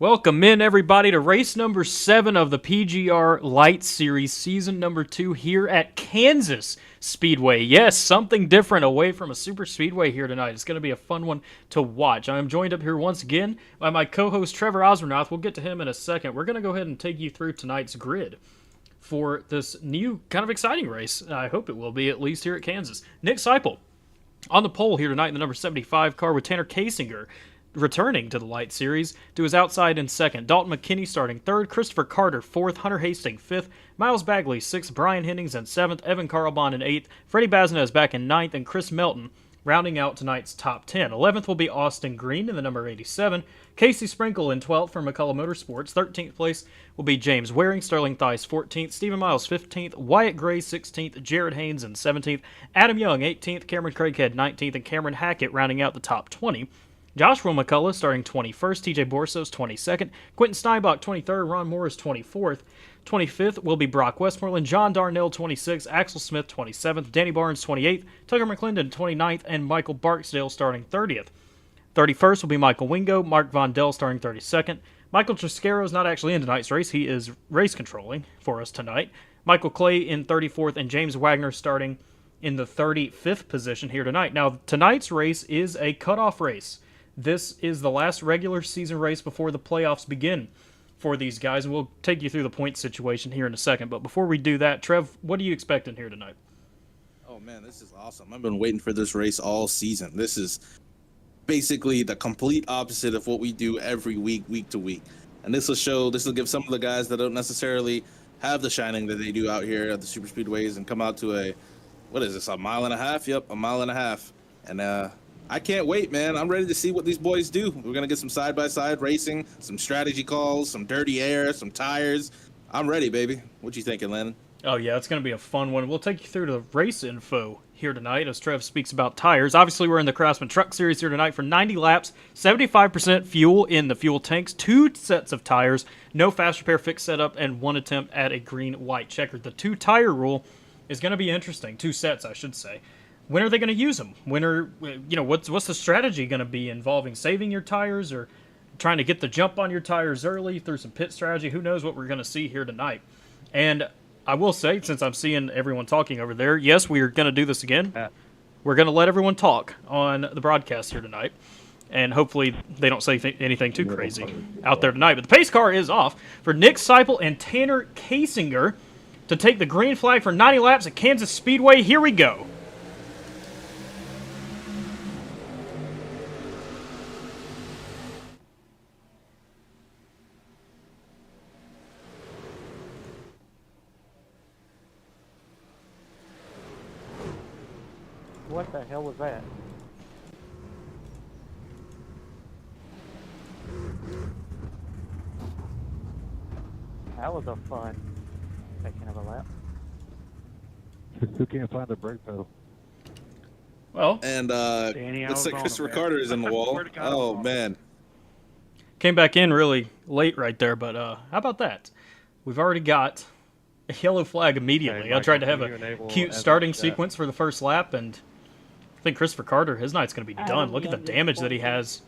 Welcome in, everybody, to race number 7 of the PGR Lite Series, season number 2 here at Kansas Speedway. Yes, something different away from a super speedway here tonight. It's going to be a fun one to watch. I am joined up here once again by my co-host Trevor Osmernoth. We'll get to him in a second. We're going to go ahead and take you through tonight's grid for this new kind of exciting race. I hope it will be, at least here at Kansas. Nick Seipel on the pole here tonight in the number 75 car with Tanner Kasinger returning to the Lite Series to his outside in second. Dalton McKinney starting third. Christopher Carter fourth. Hunter Hastings fifth. Miles Bagley sixth. Brian Hennings in seventh. Evan Carlbon in eighth. Freddie Baznez back in ninth. And Chris Melton rounding out tonight's top 10. 11th will be Austin Green in the number 87. Casey Sprinkle in 12th for McCullough Motorsports. 13th place will be James Waring. Sterling Theis 14th. Stephen Miles 15th. Wyatt Gray 16th. Jared Haynes in 17th. Adam Young 18th. Cameron Craighead 19th. And Cameron Hackett rounding out the top 20. Joshua McCullough starting 21st, TJ Borsos 22nd, Quentin Steinbach 23rd, Ron Morris 24th, 25th will be Brock Westmoreland, John Darnell 26th, Axel Smith 27th, Danny Barnes 28th, Tucker McClendon 29th, and Michael Barksdale starting 30th. 31st will be Michael Wingo, Mark Vondell starting 32nd. Michael Triscaro is not actually in tonight's race. He is race controlling for us tonight. Michael Clay in 34th, and James Wagner starting in the 35th position here tonight. Now, tonight's race is a cutoff race. This is the last regular season race before the playoffs begin for these guys, and we'll take you through the point situation here in a second. But before we do that, Trev, what are you expecting here tonight? Oh, man, this is awesome. I've been waiting for this race all season. This is basically the complete opposite of what we do every week, week to week. And this will give some of the guys that don't necessarily have the shining that they do out here at the super speedways and come out to a mile and a half? Yep, a mile and a half. And, I can't wait, man. I'm ready to see what these boys do. We're going to get some side-by-side racing, some strategy calls, some dirty air, some tires. I'm ready, baby. What you thinking, Landon? Oh, yeah, it's going to be a fun one. We'll take you through the race info here tonight as Trev speaks about tires. Obviously, we're in the Craftsman Truck Series here tonight for 90 laps, 75% fuel in the fuel tanks, 2 sets of tires, no fast repair fix setup, and 1 attempt at a green-white checker. The 2-tire rule is going to be interesting. 2 sets, I should say. When are they going to use them? What's the strategy going to be involving saving your tires or trying to get the jump on your tires early through some pit strategy? Who knows what we're going to see here tonight? And I will say, since I'm seeing everyone talking over there, yes, we are going to do this again. We're going to let everyone talk on the broadcast here tonight. And hopefully they don't say anything too crazy out there tonight. But the pace car is off for Nick Seipel and Tanner Kasinger to take the green flag for 90 laps at Kansas Speedway. Here we go. What the hell was that? That was a fun taking of a lap. Who can't find the brake pedal? Well, and looks like Christopher Carter is in the wall. Oh, man. Came back in really late right there, but how about that? We've already got a yellow flag immediately. Hey, I tried to have Michael, a cute starting sequence for the first lap, and I think Christopher Carter, his night's going to be done. Look at the damage that he has.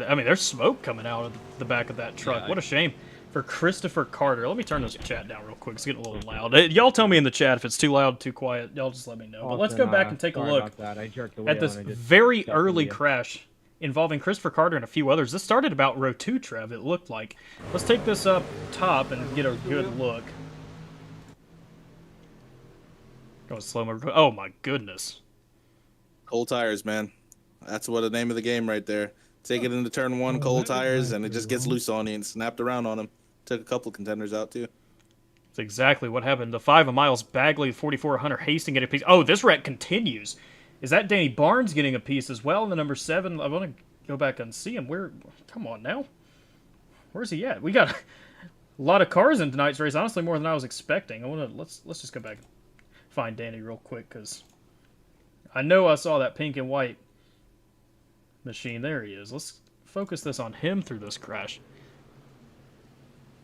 I mean, there's smoke coming out of the back of that truck. What a shame for Christopher Carter. Let me turn this chat down real quick. It's getting a little loud. Y'all tell me in the chat if it's too loud, too quiet. Y'all just let me know. But let's go back and take a look at this very early crash involving Christopher Carter and a few others. This started about row 2, Trev, it looked like. Let's take this up top and get a good look. Go slow mo. Oh, my goodness. Cold tires, man. That's what the name of the game right there. Take it into turn 1, cold tires, and it just gets loose on you and snapped around on him. Took a couple of contenders out, too. That's exactly what happened. The 5 of Miles Bagley, 44, Hunter Hastings getting a piece. Oh, this wreck continues. Is that Danny Barnes getting a piece as well? And the number 7, I want to go back and see him. Come on now. Where's he at? We got a lot of cars in tonight's race. Honestly, more than I was expecting. Let's just go back and find Danny real quick, because I know I saw that pink and white machine. There he is. Let's focus this on him through this crash.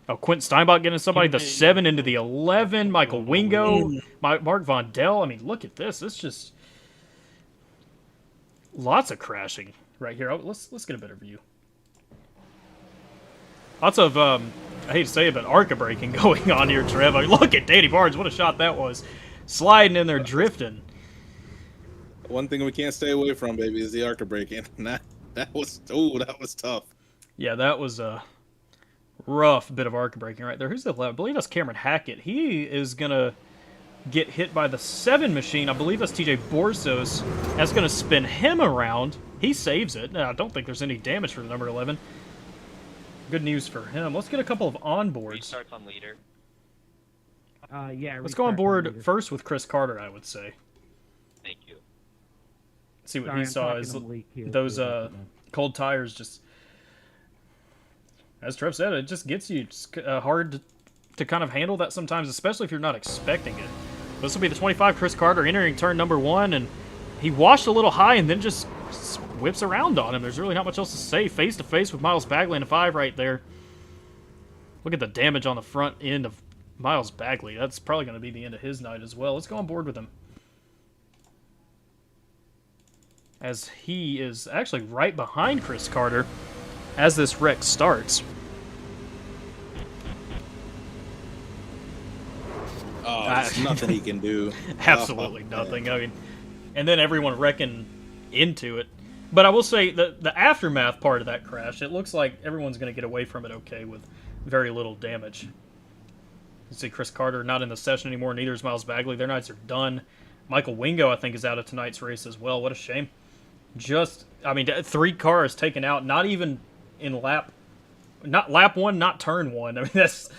Oh, Quentin Steinbach getting somebody the 7 into the 11. Michael Wingo, Mark Vondell. I mean, look at this. It's just lots of crashing right here. Let's get a better view. Lots of, I hate to say it, but ARCA braking going on here, Trev. I mean, look at Danny Barnes. What a shot that was. Sliding in there, drifting. One thing we can't stay away from, baby, is the ARCA braking. That was tough. Yeah, that was a rough bit of ARCA braking right there. Who's the left? I believe that's Cameron Hackett. He is going to get hit by the 7 machine. I believe that's TJ Borzos. That's going to spin him around. He saves it. I don't think there's any damage for the number 11. Good news for him. Let's get a couple of onboards. Restarts on leader. Yeah. Let's go on board first with Chris Carter, I would say. Thank you. See what he saw is those cold tires just, as Trev said, it just gets you hard to kind of handle that sometimes, especially if you're not expecting it. This will be the 25 Chris Carter entering turn number 1, and he washed a little high and then just whips around on him. There's really not much else to say. Face to face with Miles Bagley in a 5 right there. Look at the damage on the front end of Miles Bagley. That's probably going to be the end of his night as well. Let's go on board with him, as he is actually right behind Chris Carter as this wreck starts. Oh, there's nothing he can do. Absolutely nothing. I mean, and then everyone wrecking into it. But I will say the aftermath part of that crash, it looks like everyone's going to get away from it okay with very little damage. You see Chris Carter not in the session anymore, neither is Miles Bagley. Their nights are done. Michael Wingo, I think, is out of tonight's race as well. What a shame. Just, I mean, 3 cars taken out, not even in lap 1, not turn 1. I mean, that's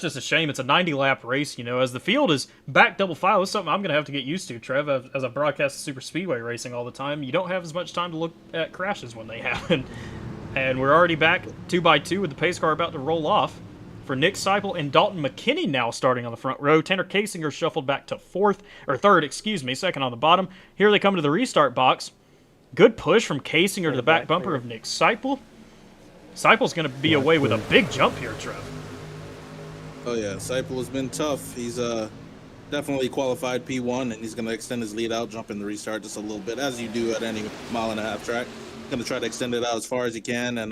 just a shame. It's a 90-lap race, you know. As the field is back double file, it's something I'm going to have to get used to, Trev. As I broadcast super speedway racing all the time, you don't have as much time to look at crashes when they happen. And we're already back 2x2 with the pace car about to roll off for Nick Seipel and Dalton McKinney now starting on the front row. Tanner Kasinger shuffled back to third, second on the bottom. Here they come to the restart box. Good push from Kasinger to the back bumper of Nick Seipel. Seipel's going to be away with a big jump here, Trev. Oh yeah, Seipel has been tough. He's definitely qualified P1, and he's going to extend his lead out, jump in the restart just a little bit, as you do at any 1.5-mile track. Going to try to extend it out as far as he can, and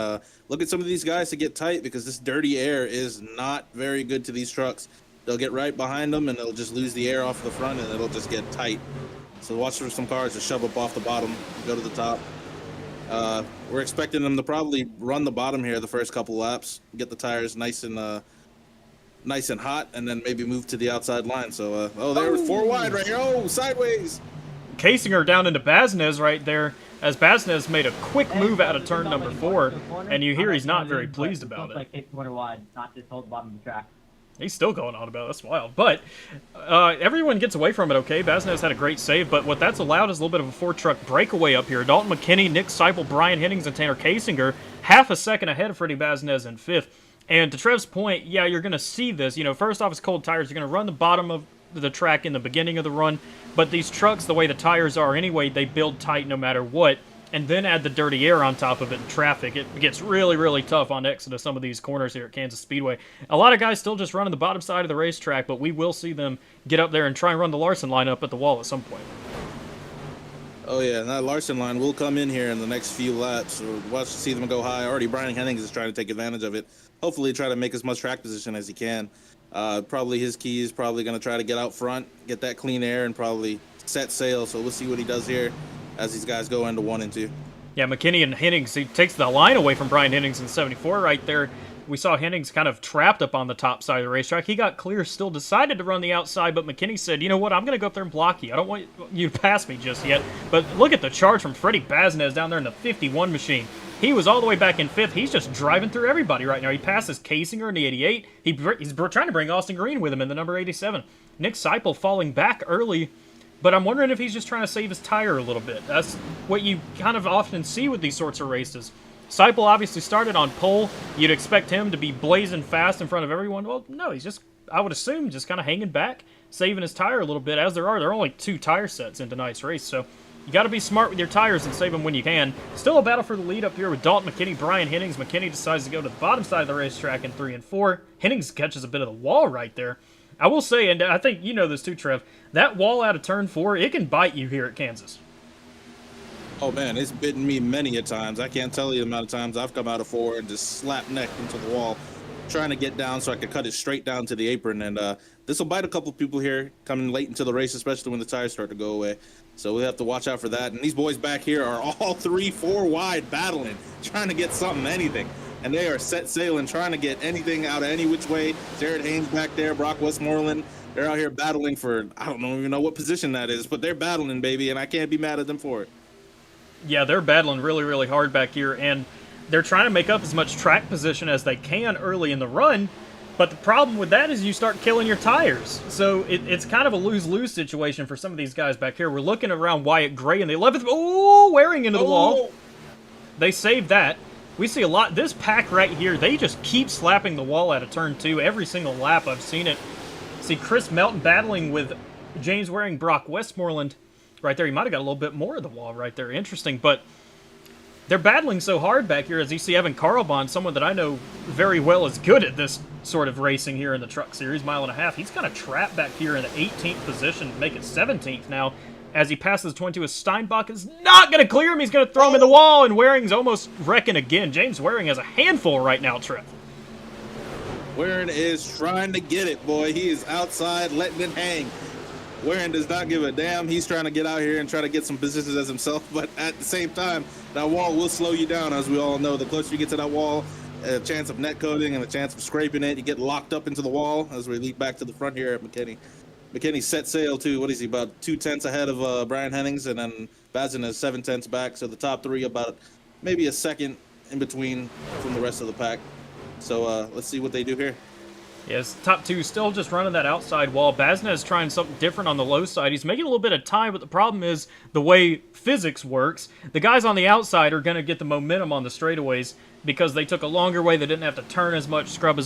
look at some of these guys to get tight, because this dirty air is not very good to these trucks. They'll get right behind them, and they'll just lose the air off the front, and it'll just get tight. So watch for some cars to shove up off the bottom, go to the top. We're expecting them to probably run the bottom here the first couple laps, get the tires nice and hot, and then maybe move to the outside line. So, they're 4 wide right here. Oh, sideways. Kasinger down into Baznez right there, as Baznez made a quick move out of turn number 4, and you hear he's not very pleased about it. Like 8 wide, not just hold the bottom of the track. He's still going on about it. That's wild. But everyone gets away from it okay. Baznez had a great save, but what that's allowed is a little bit of a 4-truck breakaway up here. Dalton McKinney, Nick Seipel, Brian Hennings, and Tanner Kasinger half a second ahead of Freddie Baznez in 5th. And to Trev's point, yeah, you're going to see this. You know, first off, it's cold tires. You're going to run the bottom of the track in the beginning of the run. But these trucks, the way the tires are anyway, they build tight no matter what. And then add the dirty air on top of it in traffic. It gets really, really tough on exit of some of these corners here at Kansas Speedway. A lot of guys still just running the bottom side of the racetrack, but we will see them get up there and try and run the Larson line up at the wall at some point. Oh yeah, and that Larson line will come in here in the next few laps. So watch to see them go high. Already Brian Hennings is trying to take advantage of it. Hopefully try to make as much track position as he can. Probably his key is probably going to try to get out front, get that clean air, and probably set sail. So we'll see what he does here as these guys go into 1 and 2. Yeah, McKinney and Hennings, he takes the line away from Brian Hennings in 74 right there. We saw Hennings kind of trapped up on the top side of the racetrack. He got clear, still decided to run the outside, but McKinney said, you know what, I'm going to go up there and block you. I don't want you to pass me just yet. But look at the charge from Freddie Baznez down there in the 51 machine. He was all the way back in 5th. He's just driving through everybody right now. He passes Kasinger in the 88. He's trying to bring Austin Green with him in the number 87. Nick Seipel falling back early, but I'm wondering if he's just trying to save his tire a little bit. That's what you kind of often see with these sorts of races. Seipel obviously started on pole. You'd expect him to be blazing fast in front of everyone. Well, no, he's just, I would assume, just kind of hanging back, saving his tire a little bit, as there are only 2 tire sets in tonight's race, so you got to be smart with your tires and save them when you can. Still a battle for the lead up here with Dalton McKinney, Brian Hennings. McKinney decides to go to the bottom side of the racetrack in 3 and 4. Hennings catches a bit of the wall right there. I will say, and I think you know this too, Trev, that wall out of turn 4, it can bite you here at Kansas. Oh man, it's bitten me many a times. I can't tell you the amount of times I've come out of 4 and just slapped neck into the wall, trying to get down so I could cut it straight down to the apron. And this will bite a couple people here coming late into the race, especially when the tires start to go away. So we have to watch out for that. And these boys back here are all 3, 4 wide battling, trying to get something, anything. And they are set sailing, trying to get anything out of any which way. Jared Haynes back there, Brock Westmoreland. They're out here battling for, I don't even know what position that is, but they're battling, baby, and I can't be mad at them for it. Yeah, they're battling really, really hard back here, and they're trying to make up as much track position as they can early in the run, but the problem with that is you start killing your tires. So it's kind of a lose-lose situation for some of these guys back here. We're looking around Wyatt Gray in the 11th. Oh, wearing into the wall. They saved that. We see a lot. This pack right here, they just keep slapping the wall out of turn 2 every single lap. I've seen it. See Chris Melton battling with James Waring, Brock Westmoreland. Right there, he might have got a little bit more of the wall right there. Interesting, but they're battling so hard back here. As you see Evan Carlbon, someone that I know very well is good at this sort of racing here in the Truck Series, mile and a half. He's kind of trapped back here in the 18th position to make it 17th now. As he passes 22, as Steinbach is not going to clear him. He's going to throw him in the wall, and Waring's almost wrecking again. James Waring has a handful right now, Trev. Waring is trying to get it, boy. He is outside letting it hang. Waring does not give a damn. He's trying to get out here and try to get some positions as himself, but at the same time, that wall will slow you down, as we all know. The closer you get to that wall, a chance of net coating and a chance of scraping it. You get locked up into the wall as we lead back to the front here at McKinney. McKinney set sail too. What is he, about 2/10 ahead of Brian Hennings, and then Bazin is 7/10 back. So the top 3 about maybe a second in between from the rest of the pack. So let's see what they do here. Yes, top 2 still just running that outside wall. Bazin is trying something different on the low side. He's making a little bit of time, but the problem is the way physics works. The guys on the outside are going to get the momentum on the straightaways because they took a longer way. They didn't have to turn as much, scrub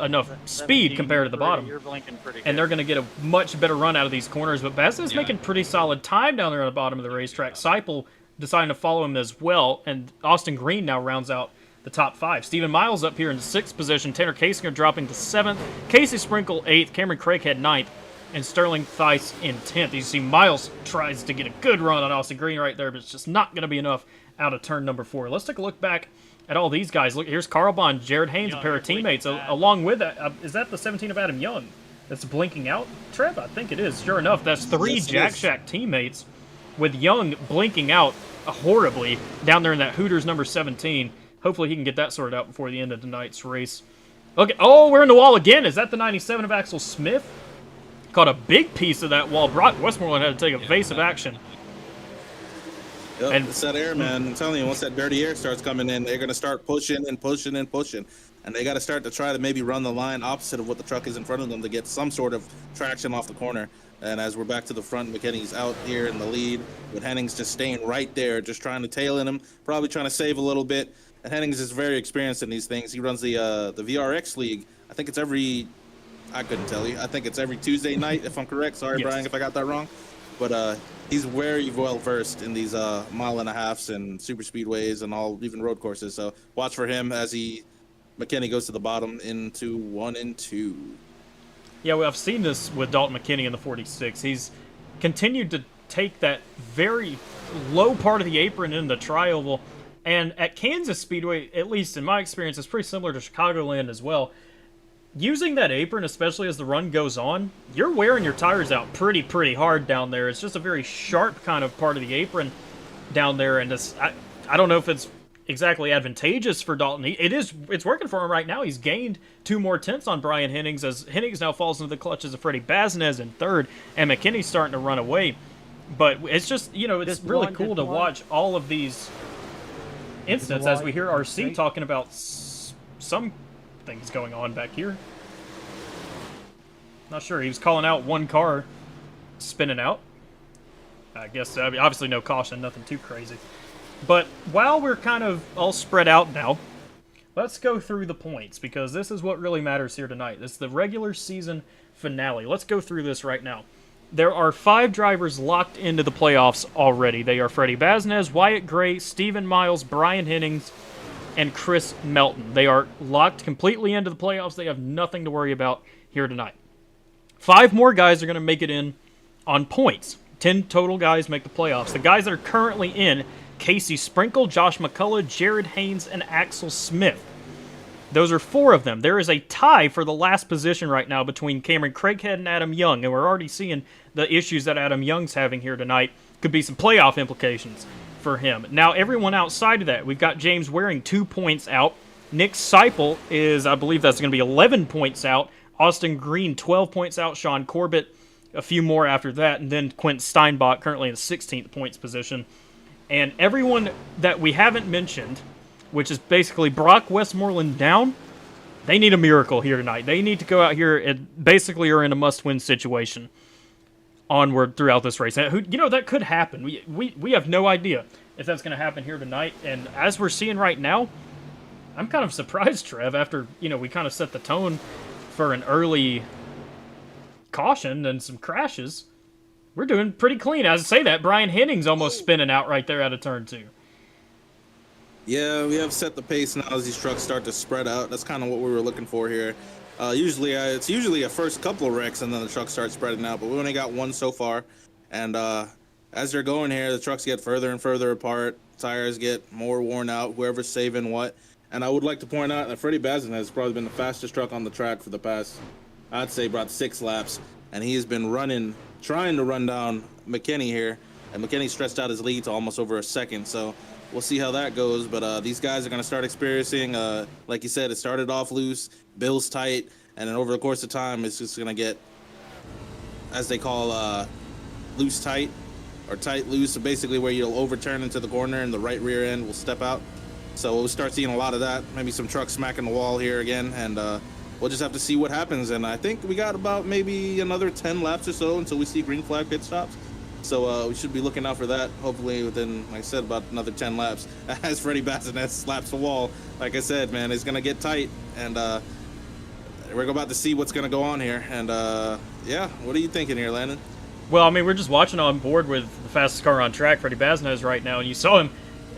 enough speed compared to the bottom. You're blinking pretty good. And they're going to get a much better run out of these corners. But Bazin is making pretty solid time down there on the bottom of the racetrack. Seipel deciding to follow him as well, and Austin Green now rounds out the top 5. Stephen Miles up here in the 6th position. Tanner Kasinger dropping to 7th. Casey Sprinkle 8th. Cameron Craighead 9th. And Sterling Theis in 10th. You see Miles tries to get a good run on Austin Green right there, but it's just not going to be enough out of turn number 4. Let's take a look back at all these guys. Look, here's Carl Bond, Jared Haynes, a pair of teammates. Along with that, is that the 17 of Adam Young that's blinking out? Trev, I think it is. Sure enough, that's 3 Jack Shack teammates with Young blinking out horribly down there in that Hooters number 17. Hopefully he can get that sorted out before the end of tonight's race. Okay, oh, we're in the wall again. Is that the 97 of Axel Smith? Caught a big piece of that wall. Brock Westmoreland had to take evasive action. Yep, And- it's that air, man. I'm telling you, once that dirty air starts coming in, they're going to start pushing and pushing and pushing. And they got to start to try to maybe run the line opposite of what the truck is in front of them to get some sort of traction off the corner. And as we're back to the front, McKinney's out here in the lead, with Hennings just staying right there, just trying to tail in him, probably trying to save a little bit. And Hennings is very experienced in these things. He runs the VRX League. I think it's I couldn't tell you. I think it's every Tuesday night, if I'm correct. Sorry, Yes. Brian, if I got that wrong. But he's very well versed in these mile and a halves and super speedways and even road courses. So watch for him as McKinney goes to the bottom into 1 and 2. Yeah, well, I've seen this with Dalton McKinney in the 46. He's continued to take that very low part of the apron in the tri-oval. And at Kansas Speedway, at least in my experience, it's pretty similar to Chicagoland as well. Using that apron, especially as the run goes on, you're wearing your tires out pretty hard down there. It's just a very sharp kind of part of the apron down there. And I don't know if it's exactly advantageous for Dalton. It's working for him right now. He's gained 2 more tenths on Brian Hennings, as Hennings now falls into the clutches of Freddie Baznez in 3rd, and McKinney's starting to run away. But it's just, it's Just really one, cool just to one. watch all of these incidents as we hear RC talking about some things going on back here. Not sure. He was calling out one car spinning out. I guess, obviously no caution, nothing too crazy. But while we're kind of all spread out now, let's go through the points, because this is what really matters here tonight. This is the regular season finale. Let's go through this right now. There are 5 drivers locked into the playoffs already. They are Freddie Baznez, Wyatt Gray, Stephen Miles, Brian Hennings, and Chris Melton. They are locked completely into the playoffs. They have nothing to worry about here tonight. 5 more guys are going to make it in on points. 10 total guys make the playoffs. The guys that are currently in Casey Sprinkle, Josh McCullough, Jared Haynes, and Axel Smith. Those are 4 of them. There is a tie for the last position right now between Cameron Craighead and Adam Young, and we're already seeing the issues that Adam Young's having here tonight. Could be some playoff implications for him. Now, everyone outside of that, we've got James Waring 2 points out. Nick Seipel is, I believe that's going to be 11 points out. Austin Green, 12 points out. Sean Corbett, a few more after that. And then Quentin Steinbach, currently in the 16th points position. And everyone that we haven't mentioned, which is basically Brock Westmoreland down, they need a miracle here tonight. They need to go out here and basically are in a must-win situation onward throughout this race. That could happen. We have no idea if that's going to happen here tonight. And as we're seeing right now, I'm kind of surprised, Trev, after, we kind of set the tone for an early caution and some crashes. We're doing pretty clean. As I say that, Brian Henning's almost spinning out right there out of turn 2. Yeah, we have set the pace now as these trucks start to spread out. That's kind of what we were looking for here. It's usually a first couple of wrecks and then the trucks start spreading out, but we only got 1 so far. And as they're going here, the trucks get further and further apart. Tires get more worn out, whoever's saving what. And I would like to point out that Freddie Bazin has probably been the fastest truck on the track for the past, I'd say, about 6 laps. And he has been trying to run down McKinney here. And McKinney stretched out his lead to almost over a second. So we'll see how that goes. But these guys are going to start experiencing, like you said, it started off loose, Bill's tight. And then over the course of time, it's just going to get, as they call, loose tight or tight loose. So basically where you'll overturn into the corner and the right rear end will step out. So we'll start seeing a lot of that. Maybe some trucks smacking the wall here again. And we'll just have to see what happens. And I think we got about maybe another 10 laps or so until we see green flag pit stops. So we should be looking out for that, hopefully within, like I said, about another 10 laps. As Freddie Bassinet slaps the wall, like I said, man, it's going to get tight. And we're about to see what's going to go on here. And, yeah, what are you thinking here, Landon? Well, I mean, we're just watching on board with the fastest car on track, Freddie Bassinet is right now, and you saw him.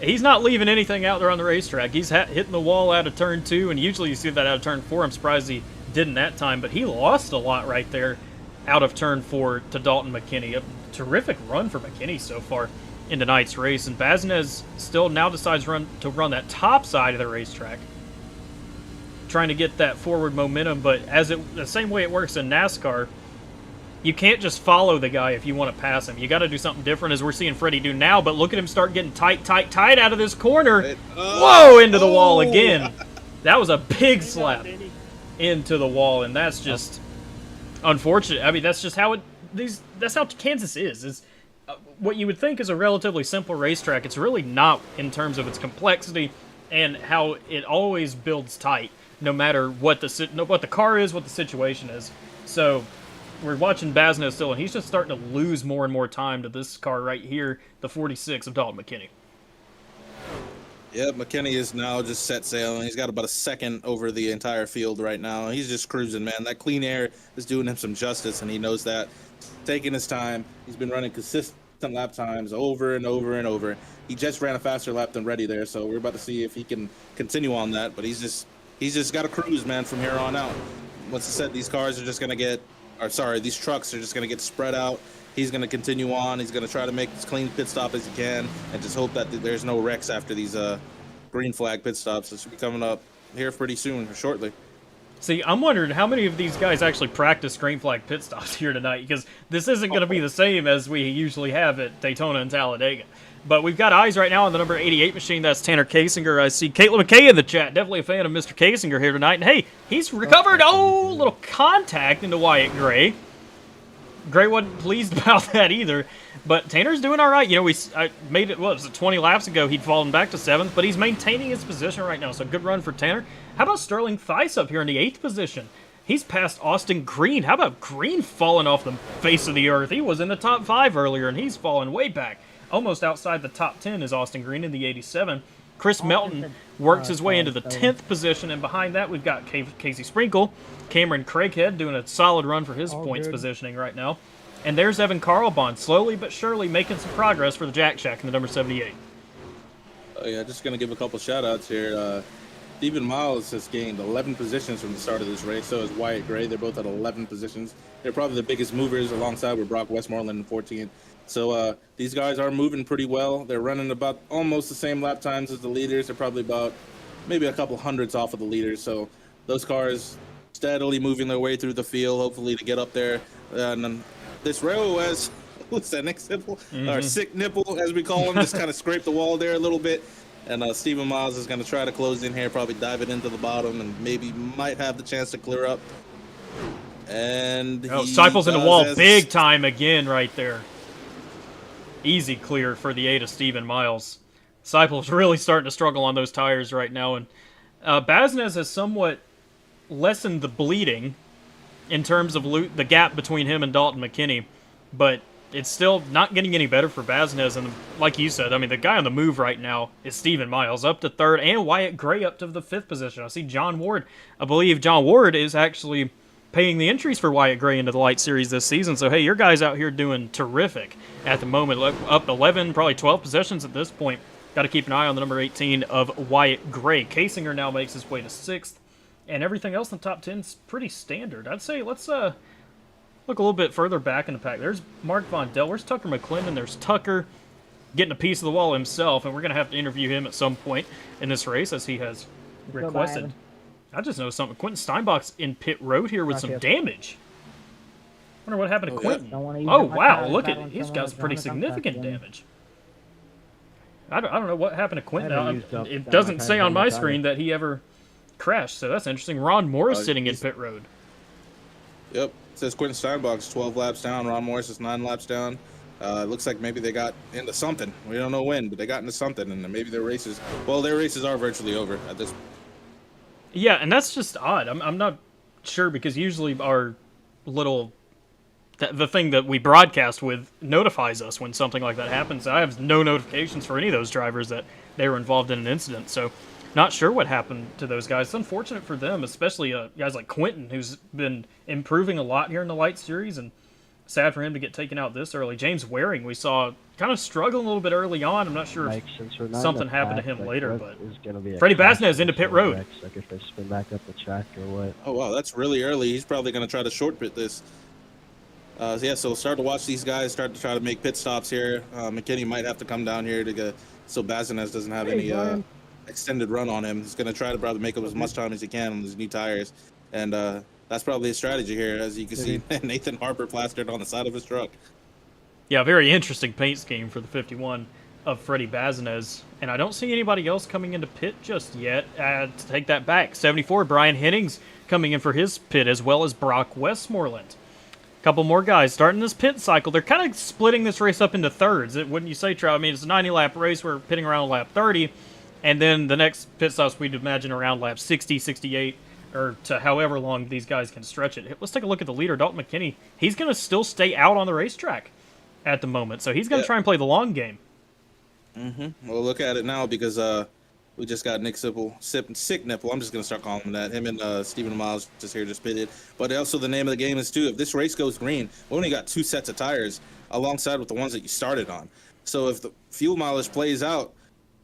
He's not leaving anything out there on the racetrack. He's hitting the wall out of turn 2, and usually you see that out of turn 4. I'm surprised he didn't that time, but he lost a lot right there out of turn 4 to Dalton McKinney. A terrific run for McKinney so far in tonight's race, and Bazinez still now decides to run that top side of the racetrack, trying to get that forward momentum. But the same way it works in NASCAR, you can't just follow the guy if you want to pass him. You got to do something different, as we're seeing Freddie do now. But look at him start getting tight out of this corner. Whoa, into the wall again. That was a big slap into the wall, and that's just unfortunate. I mean, that's just how that's how Kansas is what you would think is a relatively simple racetrack. It's really not in terms of its complexity and how it always builds tight, no matter what the car is, what the situation is. So we're watching Bazinet still, and he's just starting to lose more and more time to this car right here, the 46 of Dalton McKinney. Yeah, McKinney is now just set sail, and he's got about a second over the entire field right now. He's just cruising, man. That clean air is doing him some justice, and he knows that. Taking his time. He's been running consistent lap times over and over and over. He just ran a faster lap than Reddy there, so we're about to see if he can continue on that. But he's just got to cruise, man, from here on out. Once I said, these trucks are just going to get spread out. He's going to continue on. He's going to try to make as clean pit stop as he can and just hope that there's no wrecks after these green flag pit stops. That should be coming up here pretty soon or shortly. See, I'm wondering how many of these guys actually practice green flag pit stops here tonight, because this isn't going to be the same as we usually have at Daytona and Talladega. But we've got eyes right now on the number 88 machine. That's Tanner Kasinger. I see Caitlin McKay in the chat. Definitely a fan of Mr. Kasinger here tonight. And hey, he's recovered. Oh, little contact into Wyatt Gray. Gray wasn't pleased about that either. But Tanner's doing all right. You know, I made it, what was it, 20 laps ago, he'd fallen back to 7th, but he's maintaining his position right now. So good run for Tanner. How about Sterling Theis up here in the 8th position? He's passed Austin Green. How about Green falling off the face of the earth? He was in the top 5 earlier, and he's fallen way back. Almost outside the top 10 is Austin Green in the 87. Chris Melton works his way into the 10th position, and behind that we've got Casey Sprinkle. Cameron Craighead doing a solid run for his points positioning right now. And there's Evan Carlbon, slowly but surely making some progress for the Jack Shack in the number 78. Oh yeah, just going to give a couple shout-outs here. Steven Miles has gained 11 positions from the start of this race. So is Wyatt Gray. They're both at 11 positions. They're probably the biggest movers alongside with Brock Westmoreland in 14. So these guys are moving pretty well. They're running about almost the same lap times as the leaders. They're probably about maybe a couple hundreds off of the leaders. So those cars steadily moving their way through the field, hopefully to get up there. And then this rail has, what's that next nipple? Or sick nipple, as we call him, just kind of scraped the wall there a little bit. And Steven Miles is going to try to close in here, probably dive it into the bottom, and maybe might have the chance to clear up. And Seipel's in the wall big time again right there. Easy clear for the 8 of Steven Miles. Seipel's really starting to struggle on those tires right now. And Baznez has somewhat lessened the bleeding in terms of the gap between him and Dalton McKinney. But it's still not getting any better for Baznez. And like you said, I mean, the guy on the move right now is Steven Miles, up to 3rd, and Wyatt Gray up to the 5th position. I see John Ward. I believe John Ward is actually paying the entries for Wyatt Gray into the Light Series this season. So, hey, your guys out here doing terrific at the moment. Up 11, probably 12 possessions at this point. Got to keep an eye on the number 18 of Wyatt Gray. Kasinger now makes his way to 6th. And everything else in the top 10 is pretty standard. I'd say let's look a little bit further back in the pack. There's Mark Von Dell. Where's Tucker McClendon? There's Tucker getting a piece of the wall himself, and we're going to have to interview him at some point in this race as he has requested. I just noticed something. Quentin Steinbach's in pit road here with some damage. Wonder what happened to Quentin. Yeah. Oh, wow. Look at it. He's got some pretty significant damage. I don't know what happened to Quentin. It doesn't say on my screen that he ever crashed, so that's interesting. Ron Morris sitting in pit road. Yep. It says Quentin Steinbach's 12 laps down. Ron Morris is 9 laps down. It looks like maybe they got into something. We don't know when, but they got into something, and maybe their races are virtually over at this point. Yeah, and that's just odd. I'm not sure because usually our little the thing that we broadcast with notifies us when something like that happens. I have no notifications for any of those drivers that they were involved in an incident, so not sure what happened to those guys. It's unfortunate for them, especially guys like Quentin, who's been improving a lot here in the Light Series, and sad for him to get taken out this early. James Waring, we saw kind of struggling a little bit early on. I'm not sure if something happened to him later, but Freddie Baznez into pit road. Like if they spin back up the track or what. Oh, wow, that's really early. He's probably going to try to short pit this. So we'll start to watch these guys start to try to make pit stops here. McKinney might have to come down here to get so Baznez doesn't have any extended run on him. He's going to try to probably make up as much time as he can on his new tires. And that's probably a strategy here. As you can see, Nathan Harper plastered on the side of his truck. Yeah, very interesting paint scheme for the 51 of Freddie Baznez. And I don't see anybody else coming into pit just yet. To take that back, 74, Brian Hennings coming in for his pit, as well as Brock Westmoreland. A couple more guys starting this pit cycle. They're kind of splitting this race up into thirds, wouldn't you say, Trout? I mean, it's a 90-lap race. We're pitting around lap 30. And then the next pit stops we'd imagine around lap 60, 68, or to however long these guys can stretch it. Let's take a look at the leader, Dalton McKinney. He's going to still stay out on the racetrack at the moment, so he's going to try and play the long game. Well, look at it now because we just got Nick Sick Nipple. I'm just going to start calling him that. Him and Steven Miles just pitted. But also the name of the game is, too, if this race goes green, we only got 2 sets of tires alongside with the ones that you started on. So if the fuel mileage plays out,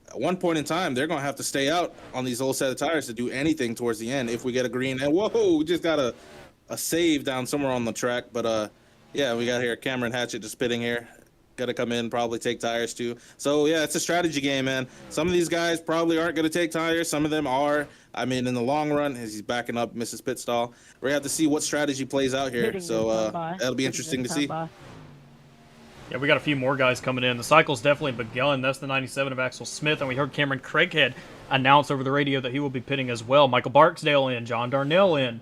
at one point in time, they're going to have to stay out on these old set of tires to do anything towards the end if we get a green. And, whoa, we just got a save down somewhere on the track. But, yeah, we got here Cameron Hatchett just pitting here. Got to come in, probably take tires, too. So, yeah, it's a strategy game, man. Some of these guys probably aren't going to take tires. Some of them are. I mean, in the long run, as he's backing up Mrs. Pit Stall, we're going to have to see what strategy plays out here. So, that'll be interesting to see. Yeah, we got a few more guys coming in. The cycle's definitely begun. That's the 97 of Axel Smith, and we heard Cameron Craighead announce over the radio that he will be pitting as well. Michael Barksdale in, John Darnell in.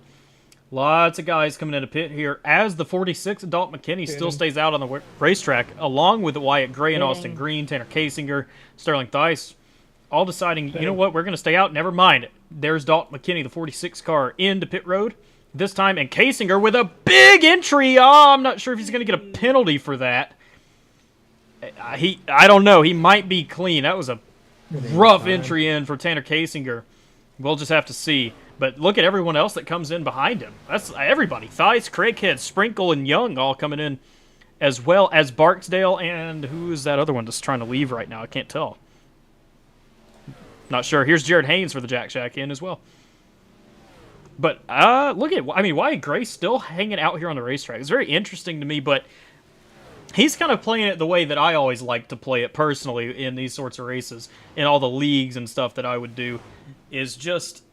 Lots of guys coming into pit here as the 46 of Dalton McKinney still stays out on the racetrack, along with Wyatt Gray and Austin Green, Tanner Kasinger, Sterling Thies, all deciding, you know what, we're going to stay out. Never mind. There's Dalton McKinney, the 46 car, into pit road this time, and Kasinger with a big entry. Oh, I'm not sure if he's going to get a penalty for that. I don't know. He might be clean. That was a rough entry in for Tanner Kasinger. We'll just have to see. But look at everyone else that comes in behind him. That's everybody. Thies, Craighead, Sprinkle, and Young all coming in, as well as Barksdale. And who is that other one that's trying to leave right now? I can't tell. Not sure. Here's Jared Haynes for the Jack Shack in as well. But look at, I mean, Wyatt Gray's still hanging out here on the racetrack. It's very interesting to me, but he's kind of playing it the way that I always like to play it personally in these sorts of races, in all the leagues and stuff that I would do, is just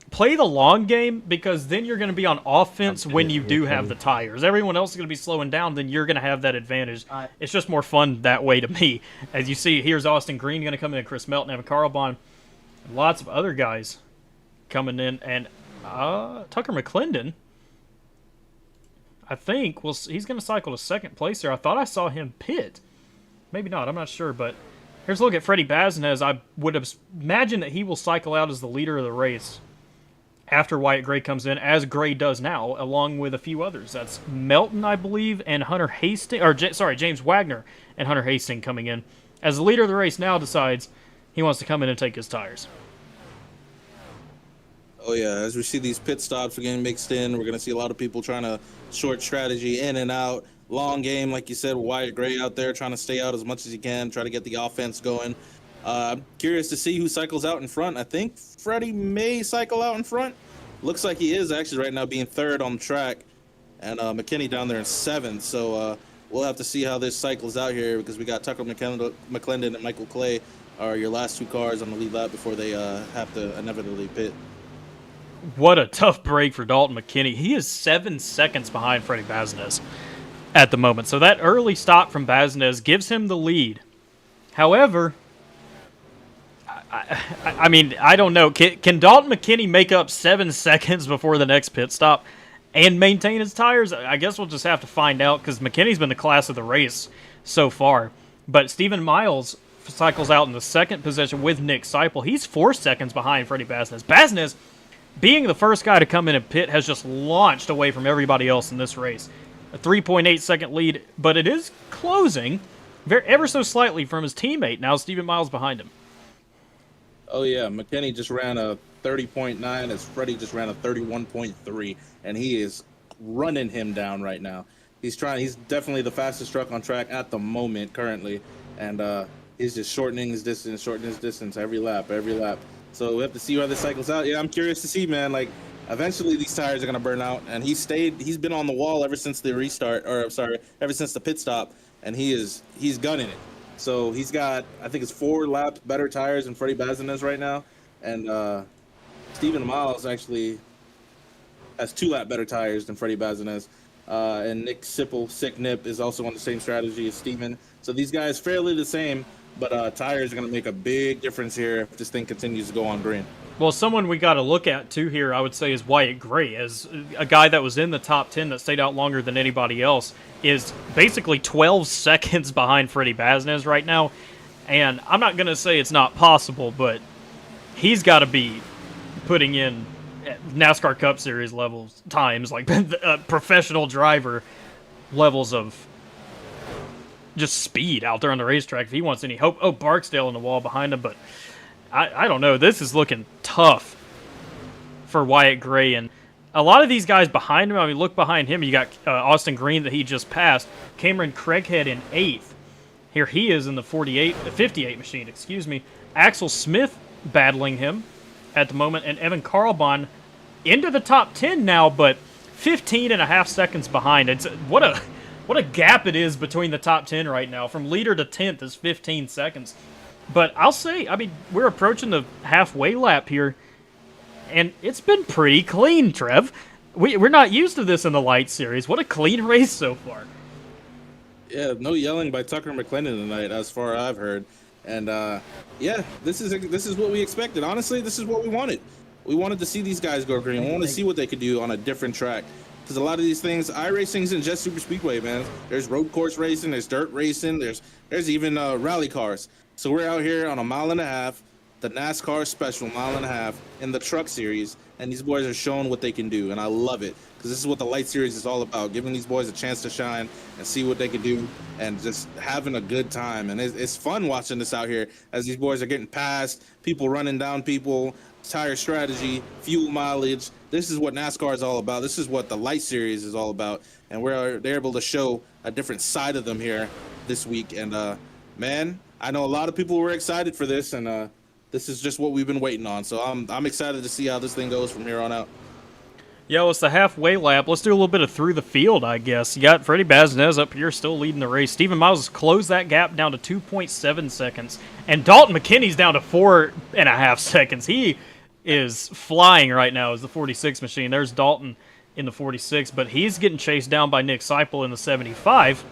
play the long game, because then you're going to be on offense when you do have the tires. Everyone else is going to be slowing down, then you're going to have that advantage. It's just more fun that way to me. As you see, here's Austin Green going to come in, Chris Melton, Evan Carlbon, lots of other guys coming in, and Tucker McClendon, I think, he's going to cycle to second place there. I thought I saw him pit. Maybe not, I'm not sure, but here's a look at Freddie Baznez. I would have imagined that he will cycle out as the leader of the race after Wyatt Gray comes in, as Gray does now, along with a few others. That's Melton, I believe, and Hunter Hastings, or James Wagner and Hunter Hastings coming in. As the leader of the race now decides he wants to come in and take his tires. Oh, yeah, as we see these pit stops getting mixed in, we're going to see a lot of people trying to short strategy in and out. Long game, like you said, Wyatt Gray out there trying to stay out as much as he can, try to get the offense going. I'm curious to see who cycles out in front. I think Freddie may cycle out in front. Looks like he is actually right now being third on the track. And McKinney down there in seventh. So we'll have to see how this cycles out here, because we got Tucker McClendon and Michael Clay are your last two cars on the lead lap before they have to inevitably pit. What a tough break for Dalton McKinney. He is 7 seconds behind Freddie Baznez at the moment. So that early stop from Baznez gives him the lead. However, I mean, I don't know. Can Dalton McKinney make up 7 seconds before the next pit stop and maintain his tires? I guess we'll just have to find out, because McKinney's been the class of the race so far. But Stephen Miles cycles out in the second position with Nick Seipel. He's 4 seconds behind Freddie Baznez. Baznez, being the first guy to come in and pit, has just launched away from everybody else in this race. A 3.8 second lead, but it is closing ever so slightly from his teammate. Now Stephen Miles behind him. Oh, yeah, McKinney just ran a 30.9 as Freddie just ran a 31.3, and he is running him down right now. He's definitely the fastest truck on track at the moment currently, and he's just shortening his distance every lap. So we have to see how this cycles out. Yeah, I'm curious to see, man. Like, eventually these tires are going to burn out, and he's been on the wall ever since the ever since the pit stop, and he's gunning it. So he's got, I think it's 4 laps better tires than Freddie Baznez right now. And Stephen Miles actually has 2 lap better tires than Freddie Baznez. And Nick Sick Nip is also on the same strategy as Stephen. So these guys fairly the same, but tires are going to make a big difference here if this thing continues to go on green. Well, someone we got to look at, too, here, I would say, is Wyatt Gray. As a guy that was in the top 10 that stayed out longer than anybody else, is basically 12 seconds behind Freddie Baznez right now. And I'm not going to say it's not possible, but he's got to be putting in NASCAR Cup Series levels times, like professional driver levels of just speed out there on the racetrack if he wants any hope. Oh, Barksdale on the wall behind him, but I don't know. This is looking tough for Wyatt Gray. And a lot of these guys behind him, I mean, look behind him. You got Austin Green that he just passed. Cameron Craighead in 8th. Here he is in the 58 machine, excuse me. Axel Smith battling him at the moment. And Evan Carlbon into the top 10 now, but 15.5 seconds behind. It's what a gap it is between the top 10 right now. From leader to 10th is 15 seconds. But I'll say, I mean, we're approaching the halfway lap here, and it's been pretty clean, Trev. We're not used to this in the Lite Series. What a clean race so far. Yeah, no yelling by Tucker McClendon tonight, as far as I've heard. And yeah, this is what we expected. Honestly, this is what we wanted. We wanted to see these guys go green. We want to see what they could do on a different track. Because a lot of these things, iRacing isn't just super speedway, man. There's road course racing, there's dirt racing, there's even rally cars. So we're out here on a 1.5 miles, the NASCAR special 1.5 miles in the truck series, and these boys are showing what they can do, and I love it. Because this is what the Lite Series is all about, giving these boys a chance to shine and see what they can do and just having a good time. And it's fun watching this out here as these boys are getting past, people running down people, tire strategy, fuel mileage. This is what NASCAR is all about. This is what the Lite Series is all about. And they're able to show a different side of them here this week. And, man, I know a lot of people were excited for this, and this is just what we've been waiting on. So I'm excited to see how this thing goes from here on out. Yeah, well, it's the halfway lap. Let's do a little bit of through the field, I guess. You got Freddie Baznez up here still leading the race. Stephen Miles has closed that gap down to 2.7 seconds. And Dalton McKinney's down to 4.5 seconds. He is flying right now as the 46 machine. There's Dalton in the 46, but he's getting chased down by Nick Seipel in the 75.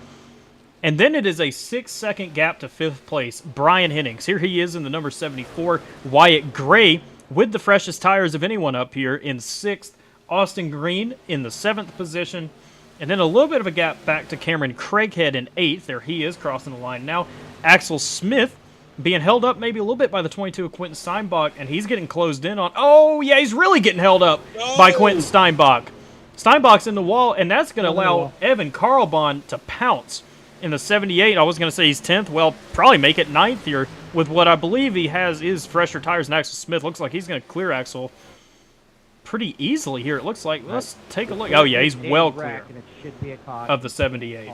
And then it is a 6-second gap to 5th place, Brian Hennings. Here he is in the number 74, Wyatt Gray, with the freshest tires of anyone up here in 6th. Austin Green in the 7th position. And then a little bit of a gap back to Cameron Craighead in 8th. There he is crossing the line now. Axel Smith being held up maybe a little bit by the 22 of Quentin Steinbach, and he's getting closed in on. Oh, yeah, he's really getting held up by Quentin Steinbach. Steinbach's in the wall, and that's going to allow Evan Karlbahn to pounce in the 78. I was going to say he's 10th. Well, probably make it 9th here with what I believe he has is fresher tires than Axel Smith. Looks like he's going to clear Axel pretty easily here, it looks like. Let's take a look. Oh, yeah, he's well clear of the 78.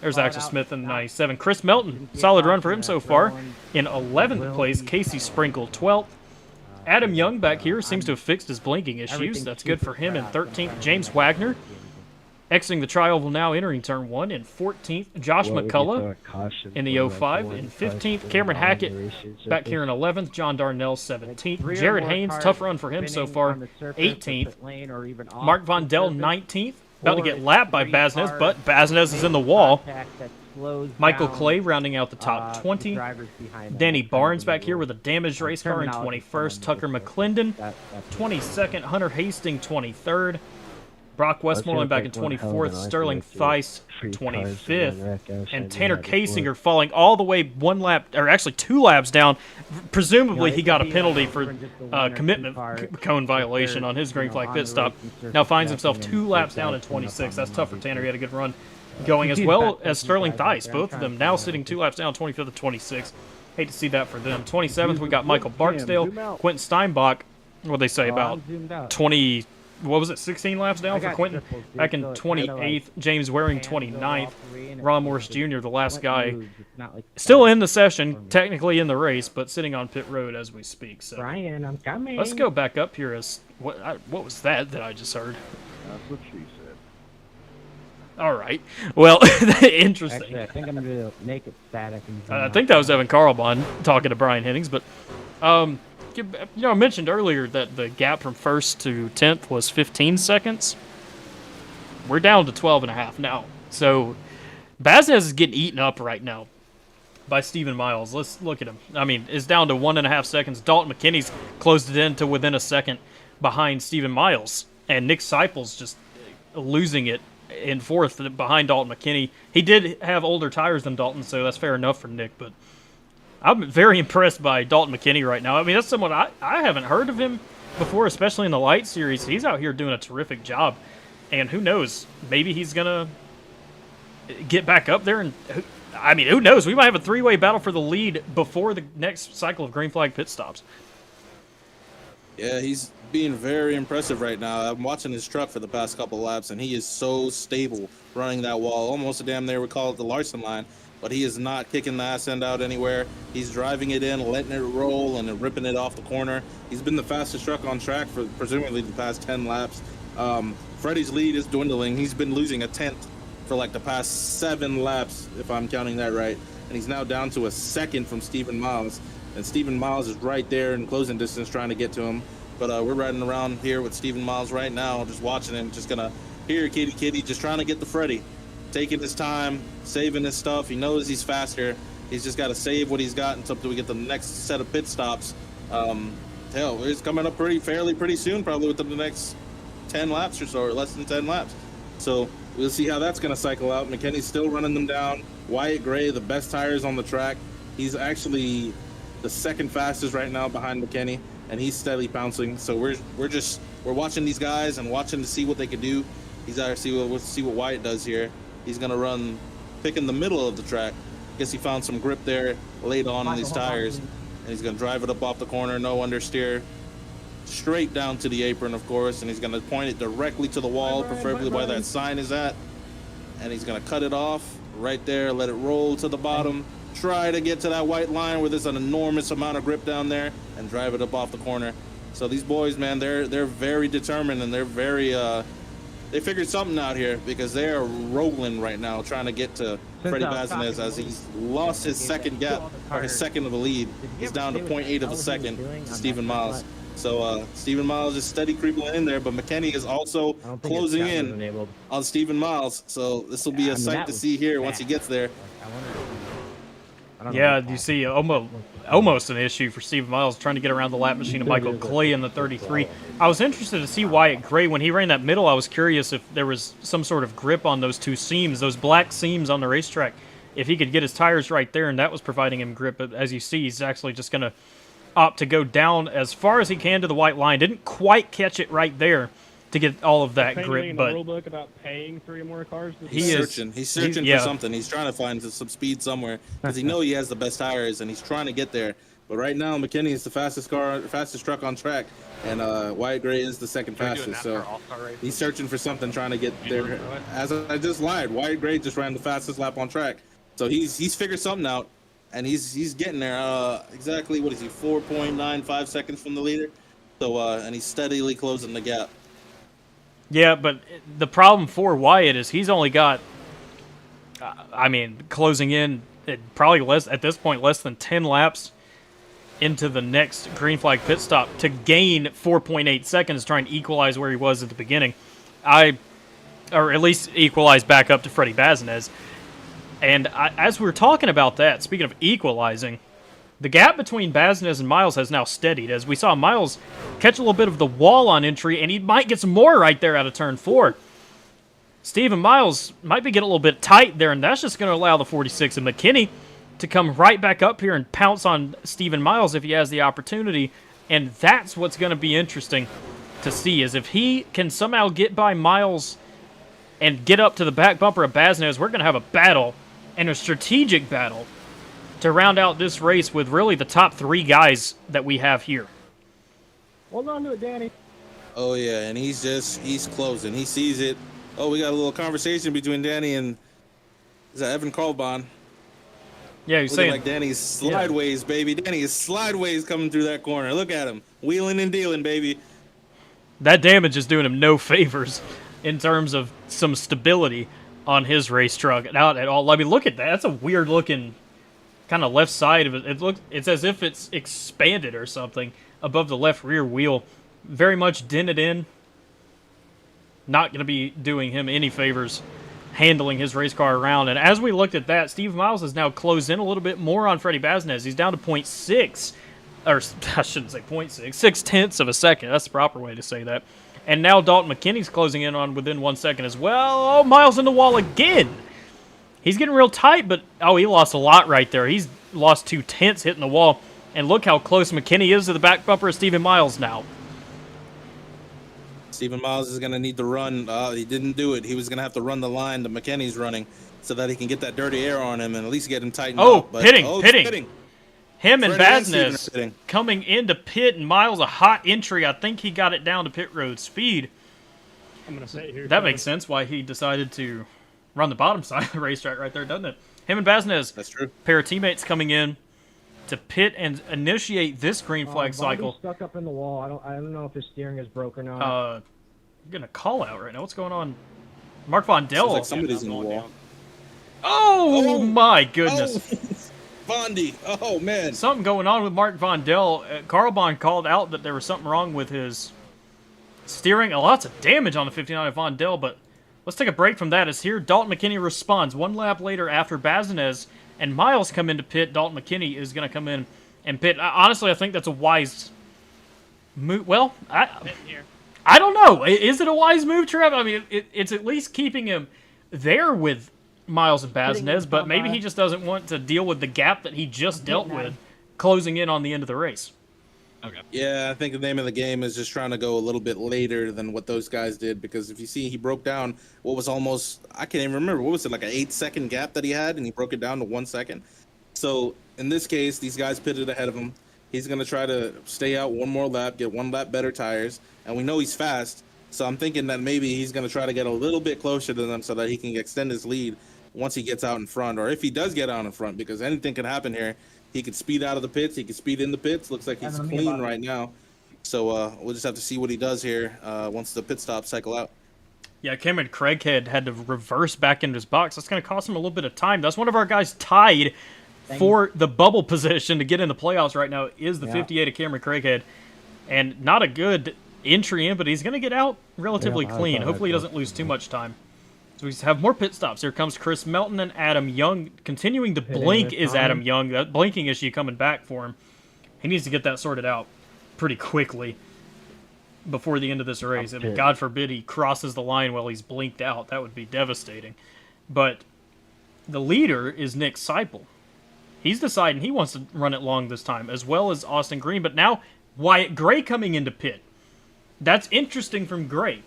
There's Axel Smith in the 97. Chris Melton, solid run for him so far. In 11th place, Casey Sprinkle, 12th. Adam Young back here seems to have fixed his blinking issues. That's good for him in 13th. James Wagner exiting the tri-oval now, entering turn 1 in 14th. Josh McCullough in the 05. In 15th, Cameron Hackett back here in 11th. John Darnell 17th. Jared Haynes, tough run for him so far, 18th. Mark Von Dell 19th. About to get lapped by Baznez, but Baznez is in the wall. Michael Clay rounding out the top 20. Danny Barnes back here with a damaged race car in 21st. Tucker McClendon 22nd. Hunter Hastings 23rd. Brock Westmoreland back in 24th, Sterling Theis 25th, and Tanner Kasinger falling all the way 1 lap, or actually 2 laps down. Presumably he got a penalty for commitment cone violation on his green flag pit stop. Now finds himself 2 laps down in 26. That's tough for Tanner. He had a good run going, as well as Sterling Theis. Both of them now sitting 2 laps down, 25th and 26. Hate to see that for them. 27th, we got Michael Barksdale, Quentin Steinbach. What they say about 20... What was it, 16 laps down for Quentin? Back in 28th, James Waring 29th, Ron Morris Jr., the last guy, still in the session, technically in the race, but sitting on pit road as we speak. So Brian, I'm coming. let's go back up here. As what was that I just heard? That's what she said. All right. Well, interesting. Actually, I think I'm going to make it static. I think that was Evan Karlbahn talking to Brian Hennings, but I mentioned earlier that the gap from 1st to 10th was 15 seconds. We're down to 12.5 now. So Baznez is getting eaten up right now by Stephen Miles. Let's look at him. I mean, it's down to 1.5 seconds. Dalton McKinney's closed it in to within a second behind Stephen Miles. And Nick Seipel's just losing it in 4th behind Dalton McKinney. He did have older tires than Dalton, so that's fair enough for Nick, but I'm very impressed by Dalton McKinney right now. I mean, that's someone I haven't heard of him before, especially in the Light Series. He's out here doing a terrific job. And who knows? Maybe he's going to get back up there. And I mean, who knows? We might have a 3-way battle for the lead before the next cycle of green flag pit stops. Yeah, he's being very impressive right now. I'm watching his truck for the past couple laps, and he is so stable running that wall. Almost a damn near, we call it the Larson line. But he is not kicking the ass end out anywhere. He's driving it in, letting it roll, and ripping it off the corner. He's been the fastest truck on track for presumably the past 10 laps. Freddie's lead is dwindling. He's been losing a 10th for like the past 7 laps, if I'm counting that right. And he's now down to a 2nd from Stephen Miles. And Stephen Miles is right there in closing distance trying to get to him. But we're riding around here with Stephen Miles right now, just watching him, just going to, here, kitty, just trying to get to Freddie. Taking his time, saving his stuff. He knows he's faster. He's just got to save what he's got until we get the next set of pit stops. Hell, it's coming up pretty soon, probably within the next 10 laps or so, or less than 10 laps. So we'll see how that's going to cycle out. McKinney's still running them down. Wyatt Gray, the best tires on the track. He's actually the 2nd fastest right now behind McKinney, and he's steadily pouncing. So we're watching these guys and watching to see what they can do. He's out to see what Wyatt does here. He's going to pick in the middle of the track. Guess he found some grip there late on these tires. And he's going to drive it up off the corner, no understeer. Straight down to the apron, of course. And he's going to point it directly to the wall, preferably where that sign is at. And he's going to cut it off right there, let it roll to the bottom. try to get to that white line where there's an enormous amount of grip down there and drive it up off the corner. So these boys, man, they're very determined, and they're very they figured something out here, because they are rolling right now trying to get to Freddie Bazinez as he's lost his second gap, or his second of the lead. He's down to 0.8 of a second to Stephen Miles. So Stephen Miles is steady creeping in there, but McKinney is also closing in on Stephen Miles. So this will be a sight to see here once he gets there. Yeah, you see almost an issue for Stephen Miles trying to get around the lap machine of Michael Clay in the 33. I was interested to see Wyatt Gray. When he ran that middle, I was curious if there was some sort of grip on those two seams, those black seams on the racetrack, if he could get his tires right there, and that was providing him grip. But as you see, he's actually just going to opt to go down as far as he can to the white line. Didn't quite catch it right there to get all of that grip, but rule book about paying 3 more cars. He's searching for something. He's trying to find some speed somewhere, because he knows he has the best tires, and he's trying to get there. But right now, McKinney is the fastest truck on track, and Wyatt Gray is the second fastest. So he's searching for something, trying to get there. As I just lied, Wyatt Gray just ran the fastest lap on track. So he's figured something out, and he's getting there. Exactly, what is he, 4.95 seconds from the leader? So and he's steadily closing the gap. Yeah, but the problem for Wyatt is he's only got, closing in probably at this point less than 10 laps into the next green flag pit stop to gain 4.8 seconds, trying to equalize where he was at the beginning. Or at least equalize back up to Freddie Bazinez. And as we were talking about that, speaking of equalizing, the gap between Bazinez and Miles has now steadied, as we saw Miles catch a little bit of the wall on entry, and he might get some more right there out of turn 4. Stephen Miles might be getting a little bit tight there, and that's just going to allow the 46 of McKinney to come right back up here and pounce on Stephen Miles if he has the opportunity. And that's what's going to be interesting to see, is if he can somehow get by Miles and get up to the back bumper of Bazinez, we're going to have a battle, and a strategic battle, to round out this race with really the top 3 guys that we have here. Hold on to it, Danny. Oh yeah, and he's closing. He sees it. Oh, we got a little conversation between Danny and, is that Evan Carlbon? Yeah, he's Looking saying like Danny's slideways, baby. Danny is slideways coming through that corner. Look at him, wheeling and dealing, baby. that damage is doing him no favors in terms of some stability on his race truck. Not at all. I mean, look at that. That's a weird looking kind of left side of it. It's as if it's expanded or something above the left rear wheel. Very much dented in. Not going to be doing him any favors handling his race car around. And as we looked at that, Steve Miles has now closed in a little bit more on Freddie Bazinez. He's down to 0.6, or I shouldn't say 0.6, 0.6 of a second. That's the proper way to say that. And now Dalton McKinney's closing in on within 1 second as well. Oh, Miles in the wall again. He's getting real tight, but he lost a lot right there. He's lost 0.2 hitting the wall. And look how close McKinney is to the back bumper of Stephen Miles now. Stephen Miles is going to need to run. He didn't do it. He was going to have to run the line that McKinney's running so that he can get that dirty air on him and at least get him tightened up. But, pitting. Him and Freddie Bazinez coming into pit, and Miles a hot entry. I think he got it down to pit road speed. I'm going to say it here. That makes sense why he decided to run the bottom side of the racetrack right there, doesn't it? Him and Bazinez, that's true. Pair of teammates coming in to pit and initiate this green flag cycle. Stuck up in the wall. I don't know if his steering is broken or not. I'm gonna call out right now. What's going on? Mark Von Dell. Sounds like somebody's in the wall. Oh my goodness. Bondi. Oh man. Something going on with Mark Von Dell. Carl Bond called out that there was something wrong with his steering. Lots of damage on the 59 of Von Dell, but let's take a break from that. As here, Dalton McKinney responds 1 lap later after Bazinez and Miles come into pit. Dalton McKinney is going to come in and pit. Honestly, I think that's a wise move. Well, I don't know. Is it a wise move, Trev? I mean, it's at least keeping him there with Miles and Bazinez, but maybe he just doesn't want to deal with the gap that he just dealt with closing in on the end of the race. Okay. Yeah, I think the name of the game is just trying to go a little bit later than what those guys did, because if you see, he broke down what was almost, I can't even remember, what was it, like an 8-second gap that he had, and he broke it down to 1 second. So in this case, these guys pitted ahead of him. He's going to try to stay out 1 more lap, get 1 lap better tires, and we know he's fast, so I'm thinking that maybe he's going to try to get a little bit closer to them so that he can extend his lead. once he gets out in front, or if he does get out in front, because anything can happen here. He could speed out of the pits. He could speed in the pits. Looks like he's clean right now. So we'll just have to see what he does here once the pit stops cycle out. Yeah, Cameron Craighead had to reverse back into his box. That's going to cost him a little bit of time. That's one of our guys tied for the bubble position to get in the playoffs right now is the 58 of Cameron Craighead. And not a good entry in, but he's going to get out relatively clean. Hopefully he doesn't lose too much time. So we have more pit stops. Here comes Chris Melton and Adam Young. Continuing to blink is Adam Young. That blinking issue coming back for him. He needs to get that sorted out pretty quickly before the end of this race. I mean, God forbid he crosses the line while he's blinked out. That would be devastating. But the leader is Nick Seipel. He's deciding he wants to run it long this time, as well as Austin Green. But now Wyatt Gray coming into pit. That's interesting from Gray.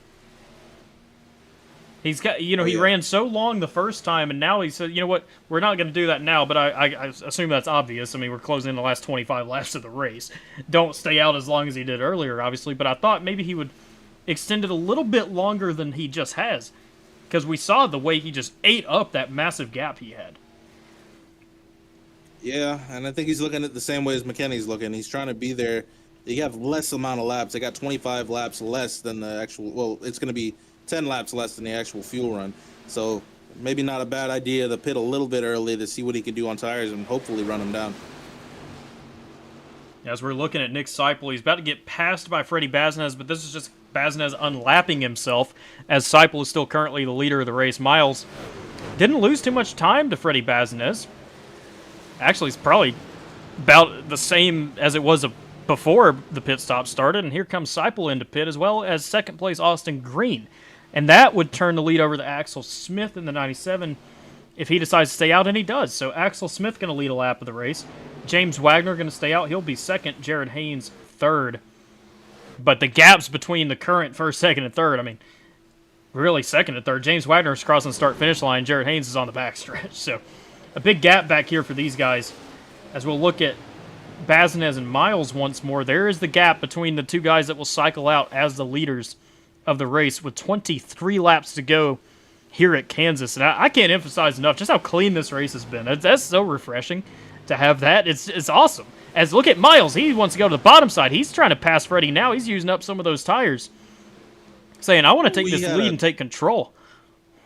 He's got, he ran so long the first time, and now he said, you know what, we're not going to do that now, but I assume that's obvious. I mean, we're closing in the last 25 laps of the race. Don't stay out as long as he did earlier, obviously, but I thought maybe he would extend it a little bit longer than he just has, because we saw the way he just ate up that massive gap he had. Yeah, and I think he's looking at the same way as McKinney's looking. He's trying to be there. You have less amount of laps. They got 25 laps less than the actual, well, it's going to be 10 laps less than the actual fuel run. So maybe not a bad idea to pit a little bit early to see what he can do on tires and hopefully run him down. As we're looking at Nick Seipel, he's about to get passed by Freddie Baznez, but this is just Baznez unlapping himself, as Seipel is still currently the leader of the race. Miles didn't lose too much time to Freddie Baznez. Actually, it's probably about the same as it was before the pit stop started, and here comes Seipel into pit, as well as second place Austin Green. And that would turn the lead over to Axel Smith in the 97 if he decides to stay out, and he does. So Axel Smith going to lead a lap of the race. James Wagner going to stay out. He'll be second. Jared Haynes third. But the gaps between the current first, second, and third, I mean, really second and third. James Wagner is crossing the start-finish line. Jared Haynes is on the backstretch. So a big gap back here for these guys. As we'll look at Baznez and Miles once more, there is the gap between the two guys that will cycle out as the leaders of the race with 23 laps to go here at Kansas. And I can't emphasize enough just how clean this race has been. That's so refreshing to have that. It's awesome. As look at Miles, he wants to go to the bottom side. He's trying to pass Freddie now. He's using up some of those tires, saying, I want to take this lead and take control.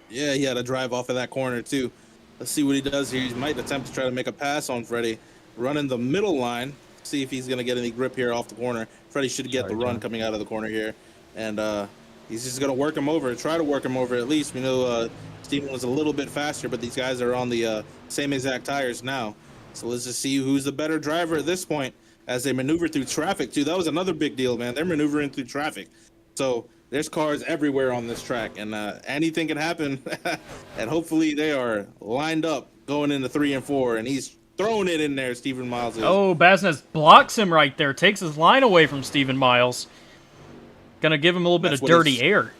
Yeah, he had to drive off of that corner too. Let's see what he does here. He might attempt to try to make a pass on Freddie. Running the middle line, see if he's going to get any grip here off the corner. Freddie should get the run coming out of the corner here. And he's just going to work him over, try to work him over at least. We know Steven was a little bit faster, but these guys are on the same exact tires now. So let's just see who's the better driver at this point as they maneuver through traffic, too. That was another big deal, man. They're maneuvering through traffic. So there's cars everywhere on this track, and anything can happen. And hopefully they are lined up going into 3 and 4, and he's throwing it in there, Stephen Miles is. Oh, Baznez blocks him right there, takes his line away from Stephen Miles. Gonna give him a little bit of dirty air.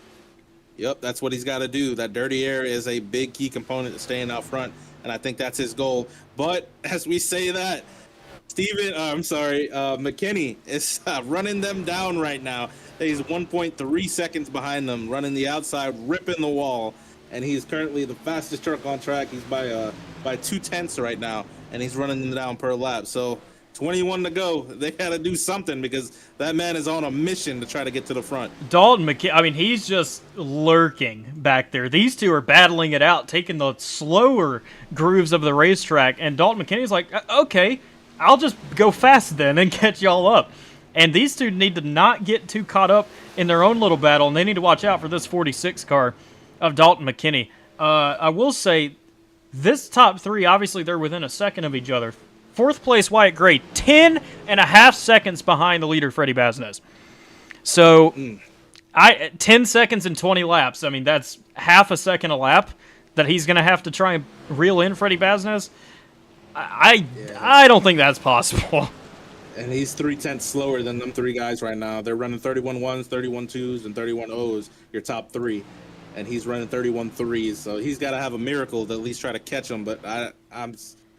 Yep, that's what he's got to do. That dirty air is a big key component to staying out front, and I think that's his goal. But as we say that, McKinney is running them down right now. He's 1.3 seconds behind them, running the outside, ripping the wall, and he's currently the fastest truck on track. He's by 0.2 right now, and he's running them down per lap. So 21 to go. They got to do something because that man is on a mission to try to get to the front. Dalton McKinney, I mean, he's just lurking back there. These two are battling it out, taking the slower grooves of the racetrack, and Dalton McKinney's like, okay, I'll just go fast then and catch y'all up. And these two need to not get too caught up in their own little battle, and they need to watch out for this 46 car of Dalton McKinney. I will say, this top three, obviously they're within a second of each other. Fourth place, Wyatt Gray, 10.5 seconds behind the leader, Freddie Baznez. So, 10 seconds and 20 laps. I mean, that's half a second a lap that he's going to have to try and reel in Freddie Baznez. I don't think that's possible. And he's 0.3 slower than them three guys right now. They're running 31 1s, 31 2s, and 31 0s, your top three. And he's running 31 3s. So he's got to have a miracle to at least try to catch him. But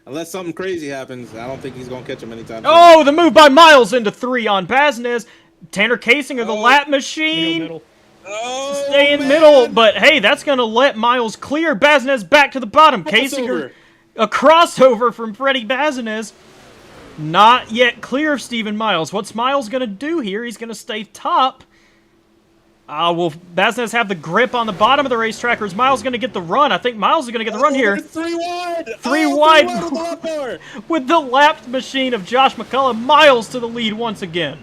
unless something crazy happens, I don't think he's going to catch him anytime soon. Oh, the move by Miles into 3 on Baznez. Tanner Casing of the lap machine. Middle. Oh, stay in man. middle, but hey, that's going to let Miles clear. Bazinez back to the bottom. Kasinger, a crossover from Freddie Bazinez. Not yet clear of Stephen Miles. What's Miles going to do here? He's going to stay top. Will Bazinez have the grip on the bottom of the racetrack, or is Miles going to get the run? I think Miles is going to get the run here. 3 wide. Three Oh, wide. 3 wide with the lap bar. With the lapped machine of Josh McCullough. Miles to the lead once again.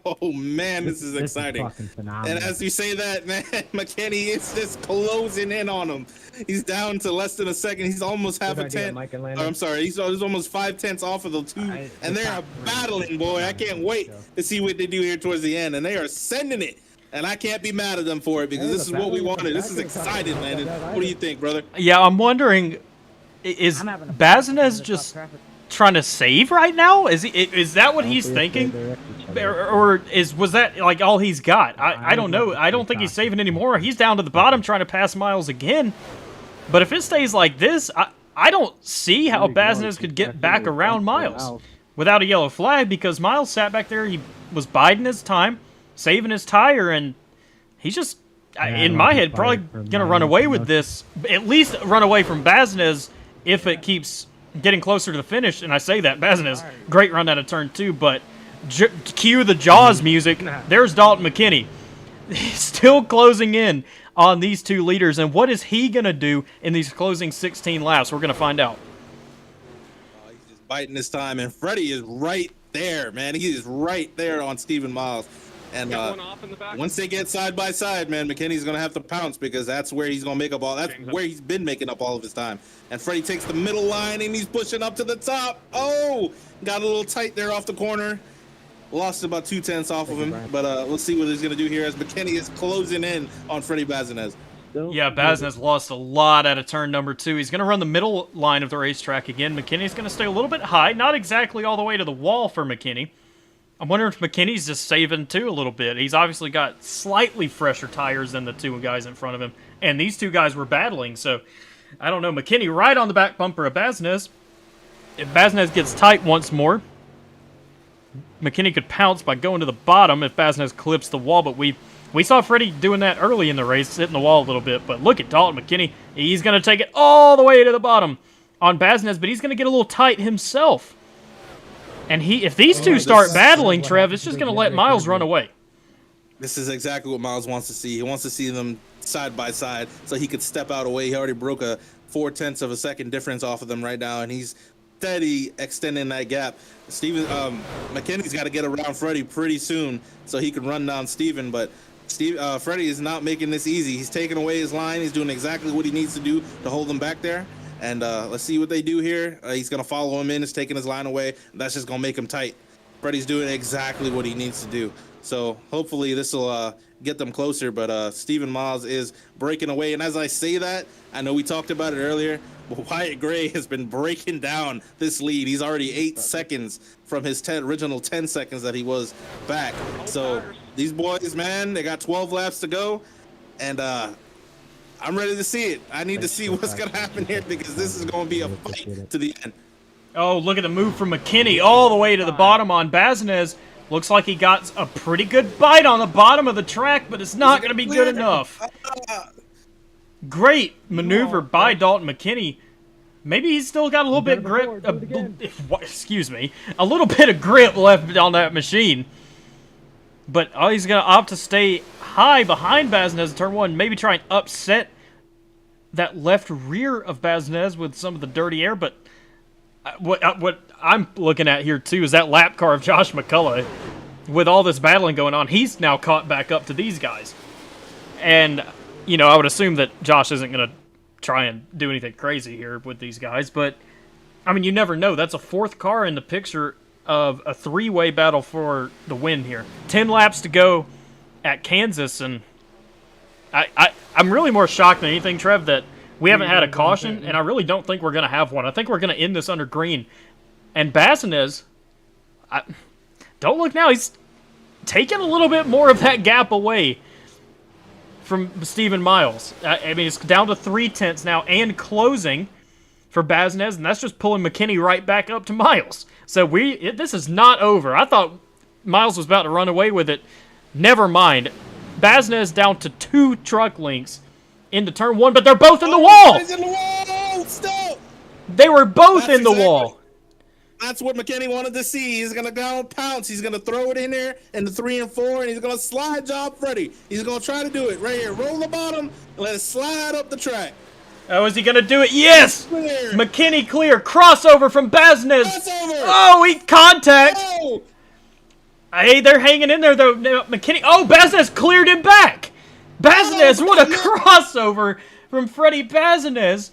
Oh man, this is exciting. fucking phenomenal. And as you say that, man, McKinney is just closing in on him. He's down to less than a second. He's almost half Good a idea, tenth. Mike and Landon. I'm sorry, he's almost 5/10 off of the two, and they are battling, boy. I can't wait to see what they do here towards the end, and they are sending it. And I can't be mad at them for it because Yeah, this is the what we battle- wanted. This is the exciting, battle- Landon. that What do you think, brother? Yeah, I'm wondering, is I'm having a bad time in Bazinez the just top traffic. trying to save right now? Is that what he's thinking? Or was that like all he's got? I don't know. I don't think he's saving anymore. He's down to the bottom trying to pass Miles again. But if it stays like this, I don't see how Bazinez could get back around Miles without a yellow flag, because Miles sat back there. He was biding his time, saving his tire, and he's just, in my head, probably going to run away with this. At least run away from Bazinez if it keeps getting closer to the finish. And I say that, Bazinez, great run out of turn 2, but cue the Jaws music. There's Dalton McKinney. He's still closing in on these two leaders. And what is he going to do in these closing 16 laps? We're going to find out. He's just biting his time, and Freddie is right there, man. He is right there on Stephen Miles. And once they get side by side, man, McKinney's gonna have to pounce, because that's where he's gonna make up all. That's where he's been making up all of his time. And Freddie takes the middle line, and he's pushing up to the top. Oh, got a little tight there off the corner. Lost about 2/10 off of him, but we'll see what he's gonna do here as McKinney is closing in on Freddie Bazinez. Yeah, Bazinez lost a lot out of turn number 2. He's going to run the middle line of the racetrack again. McKinney's going to stay a little bit high, not exactly all the way to the wall for McKinney. I'm wondering if McKinney's just saving too a little bit. He's obviously got slightly fresher tires than the two guys in front of him, and these two guys were battling, so I don't know. McKinney right on the back bumper of Bazinez. If Bazinez gets tight once more, McKinney could pounce by going to the bottom if Bazinez clips the wall, but we saw Freddie doing that early in the race, hitting the wall a little bit. But look at Dalton McKinney. He's going to take it all the way to the bottom on Bazinez, but he's going to get a little tight himself. And if these two start battling, Trev, it's just going to let Miles run away. This is exactly what Miles wants to see. He wants to see them side by side so he could step out away. He already broke a 0.4 of a second difference off of them right now, and he's steady extending that gap. McKinney's got to get around Freddie pretty soon so he can run down Steven, but Freddie is not making this easy. He's taking away his line. He's doing exactly what he needs to do to hold him back there. And let's see what they do here. He's going to follow him in. He's taking his line away. That's just going to make him tight. Freddie's doing exactly what he needs to do. So hopefully this will get them closer. But Stephen Miles is breaking away. And as I say that, I know we talked about it earlier, but Wyatt Gray has been breaking down this lead. He's already 8 seconds from his original 10 seconds that he was back. So these boys, man, they got 12 laps to go. And I'm ready to see it. I need to see what's going to happen here, because this is going to be a fight to the end. Oh, look at the move from McKinney all the way to the bottom on Bazinez. Looks like he got a pretty good bite on the bottom of the track, but it's not going to be good enough. Great maneuver by Dalton McKinney. Maybe he's still got a little bit grip. Excuse me, a little bit of grip left on that machine. But he's going to opt to stay high behind Bazinez in turn 1. Maybe try and upset that left rear of Bazinez with some of the dirty air. But what I'm looking at here, too, is that lap car of Josh McCullough. With all this battling going on, he's now caught back up to these guys. And, you know, I would assume that Josh isn't going to try and do anything crazy here with these guys. But, I mean, you never know. That's a 4th car in the picture of a 3-way battle for the win here. 10 laps to go at Kansas, and I'm really more shocked than anything, Trev, that we haven't had a caution, and I really don't think we're going to have one. I think we're going to end this under green. And Bazinez, don't look now, he's taking a little bit more of that gap away from Stephen Miles. I mean, it's down to 0.3 now and closing for Bazinez, and that's just pulling McKinney right back up to Miles. So this is not over. I thought Miles was about to run away with it. Never mind. Baznez down to 2 truck lengths into turn 1, but they're both in the wall. He's in the wall. Stop. They were both That's in the exactly- wall. That's what McKinney wanted to see. He's gonna go pounce. He's gonna throw it in there in the 3 and 4, and he's gonna slide job Freddie. He's gonna try to do it right here. Roll the bottom and let it slide up the track. Oh, is he going to do it? Yes! Clear. McKinney clear. Crossover from Baznez. Crossover. Oh, he contact. Oh! Hey, they're hanging in there, though. McKinney. Oh, Baznez cleared him back. Baznez, what a crossover from Freddie Baznez.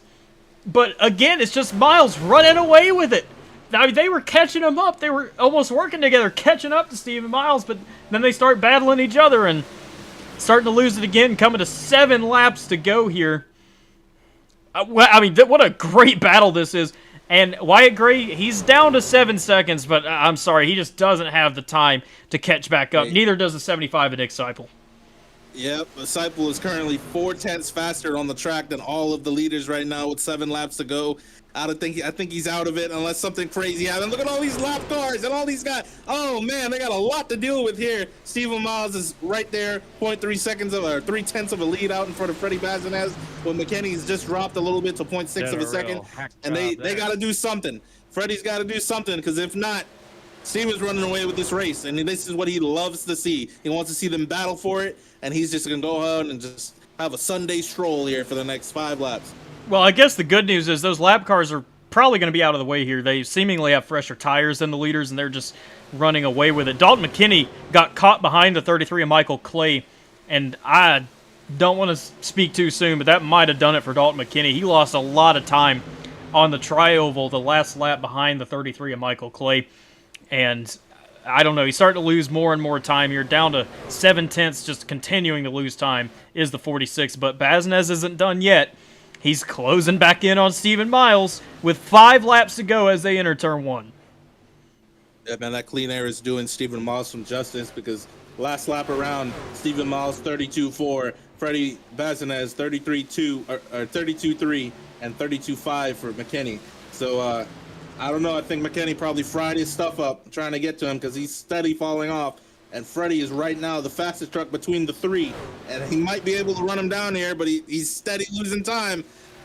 But again, it's just Miles running away with it. Now, they were catching him up. They were almost working together, catching up to Steven Miles, but then they start battling each other and starting to lose it again, coming to 7 laps to go here. Well, I mean, what a great battle this is. And Wyatt Gray, he's down to 7 seconds, but I'm sorry, he just doesn't have the time to catch back up. Neither does the 75 of Nick Seipel. Yep, Seipel is currently 4/10 faster on the track than all of the leaders right now with 7 laps to go. I think he's out of it unless something crazy happens. Look at all these lap cars and all these guys. Oh man, they got a lot to deal with here. Steven Miles is right there, 0.3 seconds of or 3/10 of a lead out in front of Freddie Baznez. When McKinney's just dropped a little bit to 0.6 of a second, and they got to do something. Freddie's got to do something because if not, Steven's running away with this race, and this is what he loves to see. He wants to see them battle for it, and he's just gonna go out and just have a Sunday stroll here for the next 5 laps. Well, I guess the good news is those lap cars are probably going to be out of the way here. They seemingly have fresher tires than the leaders, and they're just running away with it. Dalton McKinney got caught behind the 33 of Michael Clay, and I don't want to speak too soon, but that might have done it for Dalton McKinney. He lost a lot of time on the tri-oval the last lap behind the 33 of Michael Clay, and I don't know, he's starting to lose more and more time here, down to 7/10, just continuing to lose time is the 46, but Baznez isn't done yet. He's closing back in on Steven Miles with 5 laps to go as they enter turn 1. Yeah, man, that clean air is doing Steven Miles some justice because last lap around, Steven Miles 32.4, Freddie Baznez 33.2 or 32.3 and 32.5 for McKinney. So I don't know. I think McKinney probably fried his stuff up trying to get to him because he's steady falling off. And Freddie is right now the fastest truck between the 3. And he might be able to run him down here, but he's steady losing time.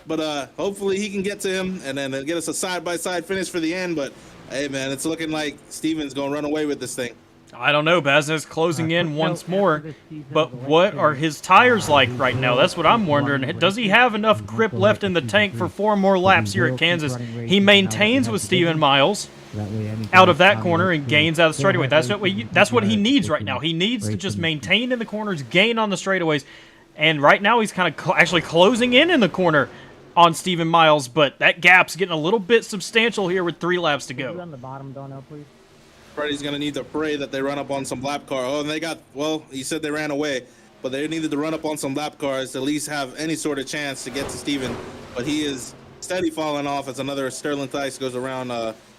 But hopefully he can get to him and then get us a side-by-side finish for the end. But, hey, man, it's looking like Steven's going to run away with this thing. I don't know. Baznez closing in once more. But what are his tires like right now? That's what I'm wondering. Does he have enough grip left in the tank for 4 more laps here at Kansas? He maintains with Steven Miles out of that corner and gains out of the straightaway. That's what he needs right now. He needs to just maintain in the corners, gain on the straightaways. And right now he's kind of actually closing in the corner on Steven Miles, but that gap's getting a little bit substantial here with 3 laps to go. On the bottom, Donnell, please. Freddie's going to need to pray that they run up on some lap car. Oh, and they got, well, he said they ran away, but they needed to run up on some lap cars to at least have any sort of chance to get to Steven. But he is steady falling off as another Sterling Theis goes around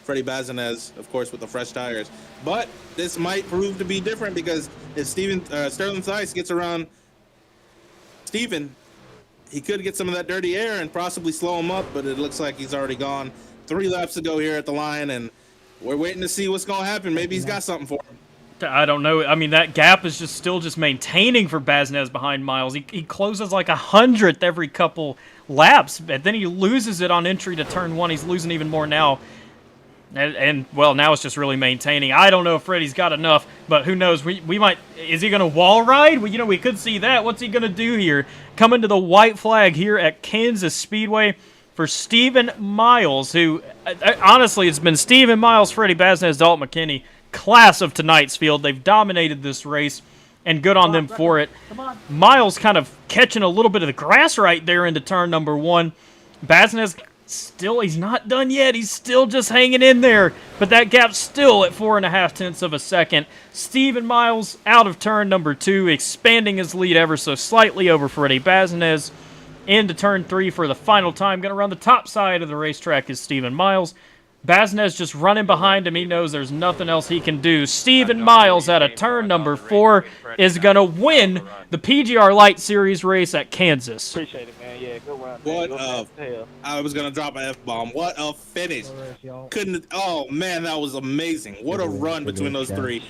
Freddie Baznez, of course, with the fresh tires. But this might prove to be different because if Sterling Theis gets around Steven, he could get some of that dirty air and possibly slow him up, but it looks like he's already gone. 3 laps to go here at the line, and we're waiting to see what's going to happen. Maybe he's got something for him. I don't know. I mean, that gap is still maintaining for Baznez behind Miles. He closes like 100th every couple laps, and then he loses it on entry to turn 1. He's losing even more now. And well, now it's just really maintaining. I don't know if Freddie's got enough, but who knows? We might. Is he going to wall ride? Well, we could see that. What's he going to do here? Coming to the white flag here at Kansas Speedway for Steven Miles, who honestly, it's been Steven Miles, Freddie Baznez, Dalton McKinney, class of tonight's field. They've dominated this race, and good on them for it. Miles kind of catching a little bit of the grass right there into turn number 1. Baznez still, he's not done yet. He's still just hanging in there, but that gap's still at 4.5 tenths of a second. Steven Miles out of turn number 2, expanding his lead ever so slightly over Freddie Baznez. Into turn 3 for the final time. Going to run the top side of the racetrack is Steven Miles. Baznez just running behind him. He knows there's nothing else he can do. Steven Miles out of turn number 4 is going to win the PGR Lite Series race at Kansas. Appreciate it, man. yeah, go run. What Go a- fast as hell. I was gonna drop an F-bomb. What a finish! All right, y'all. Couldn't. Oh man, that was amazing. What a run between those three.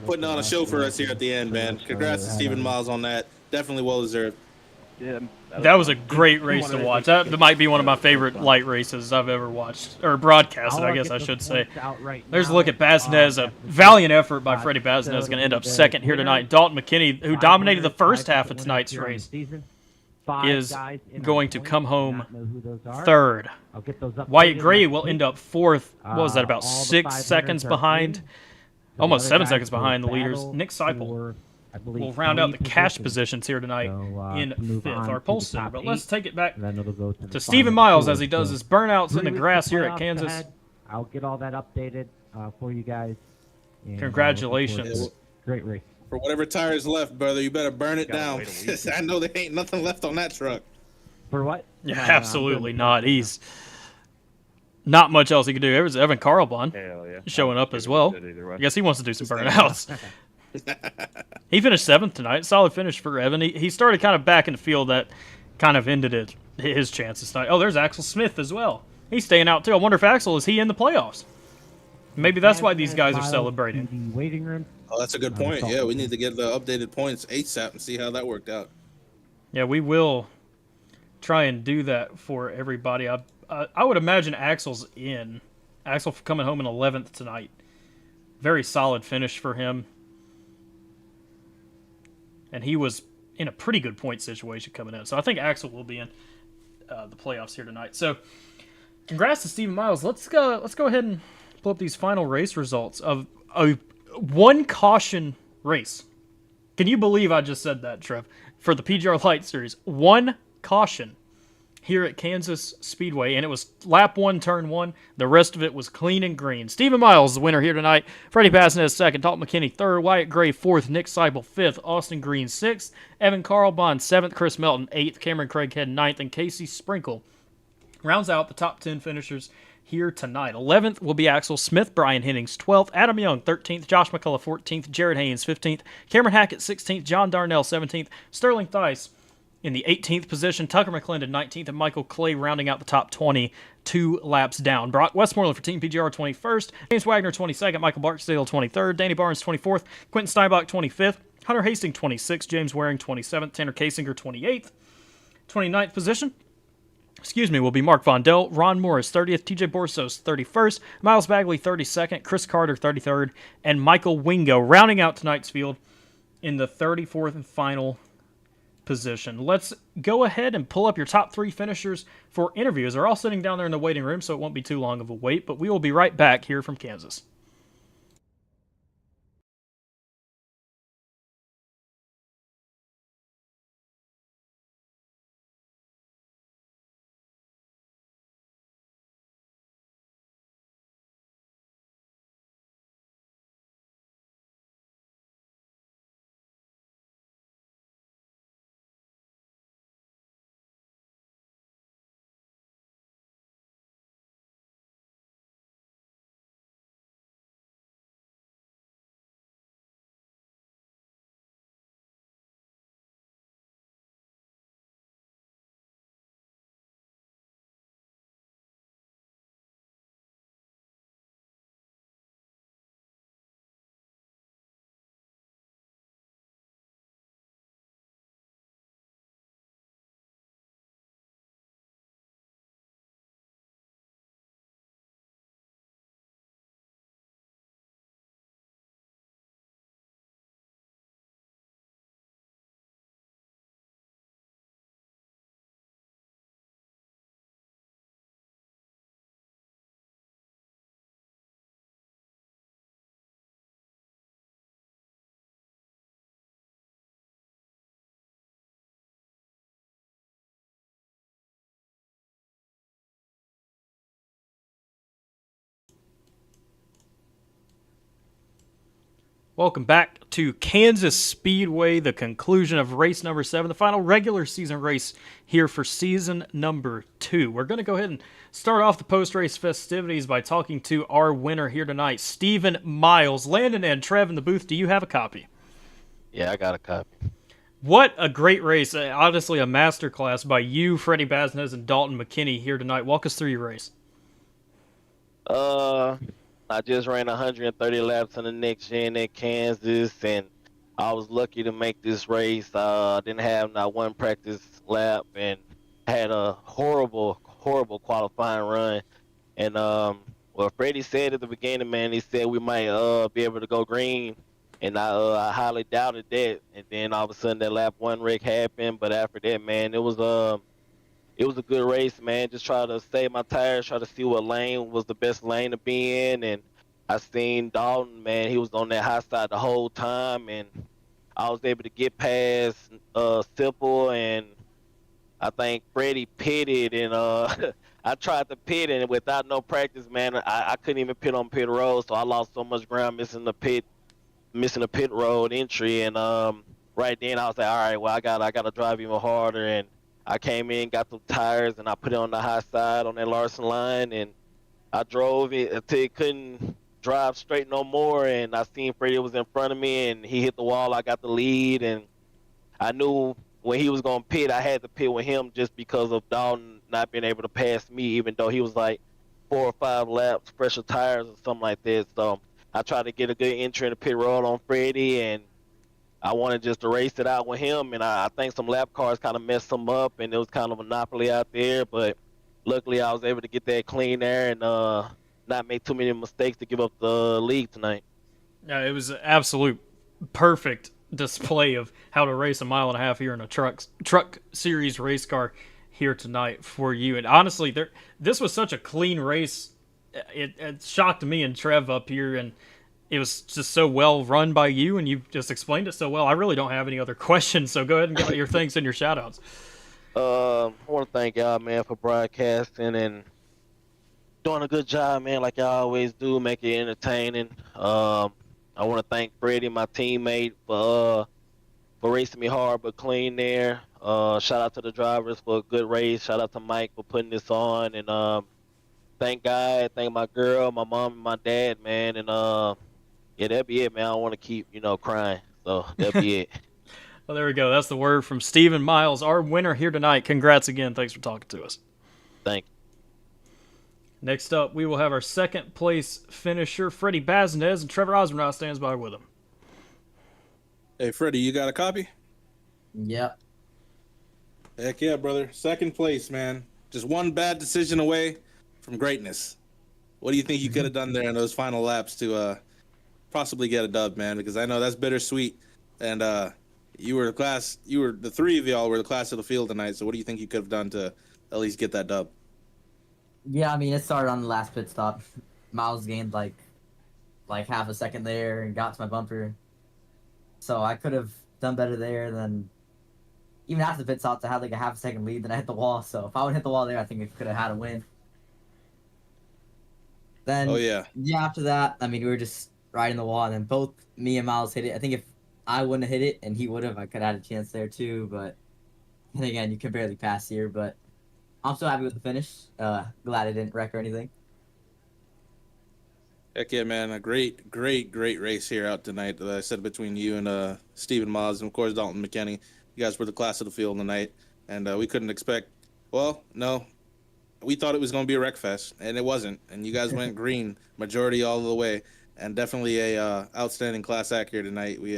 Putting on a show for us here at the end, man. Congrats to Stephen Miles on that. Definitely well deserved. Yeah, That was a great race to watch. That might be one of my favorite light races I've ever watched, or broadcasted, I guess I should say. There's a look at Baznez. A valiant effort by Freddie Baznez, going to end up second here tonight. Dalton McKinney, who dominated the first half of tonight's race, is going to come home third. Wyatt Gray will end up fourth. What was that, about 6 seconds behind? Almost 7 seconds behind the leaders. Nick Seipel will round out the cash positions here tonight in fifth, our pole sitter. But let's take it back to Stephen Miles as he does his burnouts in the grass here at Kansas. I'll get all that updated for you guys. And, Congratulations. Great race. For whatever tires left, brother, you better burn it down. I know there ain't nothing left on that truck. For what? Yeah, absolutely not. He's not much else he can do. There's Evan Carlbon showing up as well. I guess he wants to do some burnouts. He finished 7th tonight. Solid finish for Evan. He started kind of back in the field. That kind of ended his chances tonight. Oh, there's Axel Smith as well. He's staying out too. I wonder if Axel, is he in the playoffs? Maybe that's why these guys are celebrating. The waiting room. Oh, that's a good point. Yeah, we need to get the updated points ASAP and see how that worked out. Yeah, we will try and do that for everybody. I would imagine Axel's in. Axel coming home in 11th tonight. Very solid finish for him. And he was in a pretty good point situation coming in. So I think Axel will be in the playoffs here tonight. So congrats to Stephen Miles. Let's go ahead and pull up these final race results of a one caution race. Can you believe I just said that, Trev? For the PGR Lite Series, one caution here at Kansas Speedway, and it was lap 1, turn 1. The rest of it was clean and green. Stephen Miles, the winner here tonight. Freddie Baznez, second. Dalton McKinney, third. Wyatt Gray, fourth. Nick Seipel, fifth. Austin Green, sixth. Evan Carlbon, seventh. Chris Melton, eighth. Cameron Craighead, ninth. And Casey Sprinkle rounds out the top 10 finishers here tonight. 11th will be Axel Smith, Brian Hennings 12th, Adam Young 13th, Josh McCullough 14th, Jared Haynes 15th, Cameron Hackett 16th, John Darnell 17th, Sterling Theis in the 18th position, Tucker McClendon 19th, and Michael Clay rounding out the top 20, 2 laps down. Brock Westmoreland for Team PGR 21st, James Wagner 22nd, Michael Barksdale 23rd, Danny Barnes 24th, Quentin Steinbach 25th, Hunter Hastings 26th, James Waring 27th, Tanner Kasinger 28th, 29th position will be Mark Vondell, Ron Morris, 30th, TJ Borsos, 31st, Miles Bagley, 32nd, Chris Carter, 33rd, and Michael Wingo rounding out tonight's field in the 34th and final position. Let's go ahead and pull up your top 3 finishers for interviews. They're all sitting down there in the waiting room, so it won't be too long of a wait, but we will be right back here from Kansas. Welcome back to Kansas Speedway, the conclusion of race number 7, the final regular season race here for season number 2. We're going to go ahead and start off the post-race festivities by talking to our winner here tonight, Stephen Miles. Landon and Trev in the booth, do you have a copy? Yeah, I got a copy. What a great race. Honestly, a masterclass by you, Freddie Basnez, and Dalton McKinney here tonight. Walk us through your race. Uh, I just ran 130 laps in the next gen at Kansas, and I was lucky to make this race. I didn't have not one practice lap, and had a horrible qualifying run. And well, Freddie said at the beginning, man, he said we might be able to go green, and I highly doubted that. And then all of a sudden that lap one wreck happened, but after that, man, it was a good race, man. Just try to save my tires, try to see what lane was the best lane to be in. And I seen Dalton, man, he was on that high side the whole time. And I was able to get past Simple, and I think Freddie pitted. And I tried to pit, and without no practice, man, I couldn't even pit on pit road. So I lost so much ground missing the pit road entry. And right then I was like, all right, well, I gotta drive even harder. And I came in, got some tires, and I put it on the high side on that Larson line, and I drove it until it couldn't drive straight no more. And I seen Freddie was in front of me, and he hit the wall. I got the lead, and I knew when he was going to pit, I had to pit with him just because of Dalton not being able to pass me, even though he was like 4 or 5 laps, fresher tires or something like that. So I tried to get a good entry in the pit road on Freddie, and I wanted just to race it out with him, and I think some lap cars kind of messed him up, and it was kind of a monopoly out there. But luckily, I was able to get that clean there and not make too many mistakes to give up the lead tonight. Yeah, it was an absolute perfect display of how to race a mile and a half here in a truck series race car here tonight for you. And honestly, this was such a clean race. It shocked me and Trev up here, and it was just so well run by you, and you just explained it so well. I really don't have any other questions, so go ahead and give out your thanks and your shout-outs. I want to thank y'all, man, for broadcasting and doing a good job, man, like y'all always do, make it entertaining. I want to thank Freddie, my teammate, for racing me hard but clean there. Shout out to the drivers for a good race. Shout out to Mike for putting this on, and thank God, thank my girl, my mom, and my dad, man, and yeah, that'd be it, man. I don't want to keep, crying. So that'd be it. Well, there we go. That's the word from Stephen Miles, our winner here tonight. Congrats again. Thanks for talking to us. Thank you. Next up, we will have our second place finisher, Freddie Basnez, and Trevor Osborne stands by with him. Hey, Freddie, you got a copy? Yep. Heck yeah, brother. Second place, man. Just one bad decision away from greatness. What do you think you could have done there in those final laps to possibly get a dub, man? Because I know that's bittersweet. And the three of y'all were the class of the field tonight. So what do you think you could have done to at least get that dub? Yeah, I mean, it started on the last pit stop. Miles gained like half a second there and got to my bumper. So I could have done better there than even after the pit stops. I had like a half a second lead, then I hit the wall. So if I would hit the wall there, I think I could have had a win. Then after that, I mean, we were just riding the wall, and then both me and Miles hit it. I think if I wouldn't have hit it and he would have, I could have had a chance there too. But and again, you can barely pass here, but I'm so happy with the finish. Glad I didn't wreck or anything. Heck yeah, man. A great race here out tonight. I said between you and Stephen Miles and, of course, Dalton McKinney. You guys were the class of the field tonight, and we couldn't expect – well, no. We thought it was going to be a wreck fest, and it wasn't. And you guys went green majority all the way, and definitely a outstanding class act here tonight. We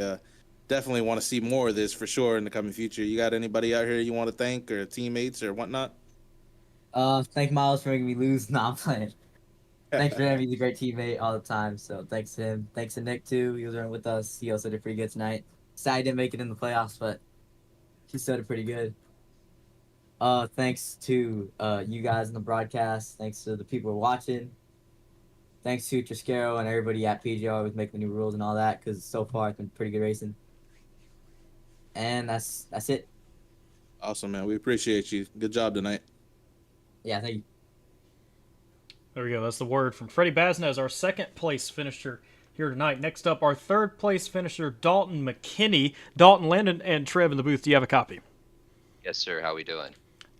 definitely want to see more of this for sure in the coming future. You got anybody out here you want to thank or teammates or whatnot? Thank Miles for making me lose. No, I'm playing. Thanks for him. He's a great teammate all the time. So thanks to him. Thanks to Nick too. He was running with us. He also did pretty good tonight. Sad he didn't make it in the playoffs, but he still did pretty good. Thanks to you guys in the broadcast. Thanks to the people who are watching. Thanks to Triscaro and everybody at PGR with making the new rules and all that, because so far it's been pretty good racing. And that's it. Awesome, man. We appreciate you. Good job tonight. Yeah, thank you. There we go. That's the word from Freddie Basnez, our second place finisher here tonight. Next up, our third place finisher, Dalton McKinney. Dalton, Landon, and Trev in the booth. Do you have a copy? Yes, sir. How we doing?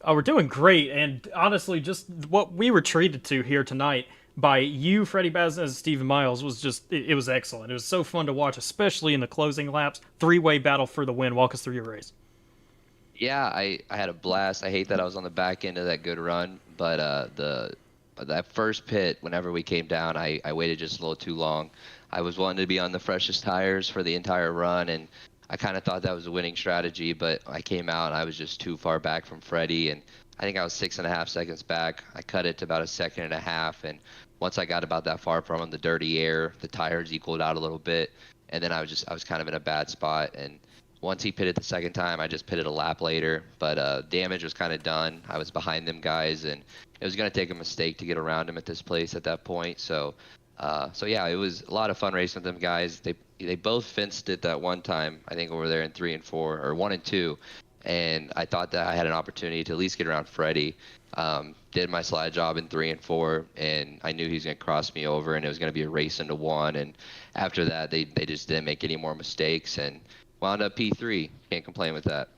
We're doing great, and honestly, just what we were treated to here tonight by you, Freddie Basnez, and Stephen Miles was just, it was excellent. It was so fun to watch, especially in the closing laps. Three-way battle for the win. Walk us through your race. Yeah, I had a blast. I hate that I was on the back end of that good run, but that first pit, whenever we came down, I waited just a little too long. I was wanting to be on the freshest tires for the entire run, and I kind of thought that was a winning strategy, but I came out and I was just too far back from Freddie, and I think I was 6.5 seconds back. I cut it to about a second and a half, and once I got about that far from him, the dirty air, the tires equaled out a little bit, and then I was kind of in a bad spot, and once he pitted the second time, I just pitted a lap later, but damage was kind of done. I was behind them guys, and it was going to take a mistake to get around him at this place at that point. So yeah, it was a lot of fun racing with them guys. They both fenced it that one time, I think over there in 3 and 4, or 1 and 2, and I thought that I had an opportunity to at least get around Freddie. Did my slide job in 3 and 4, and I knew he was going to cross me over, and it was going to be a race into 1. And after that, they just didn't make any more mistakes, and wound up P3. Can't complain with that.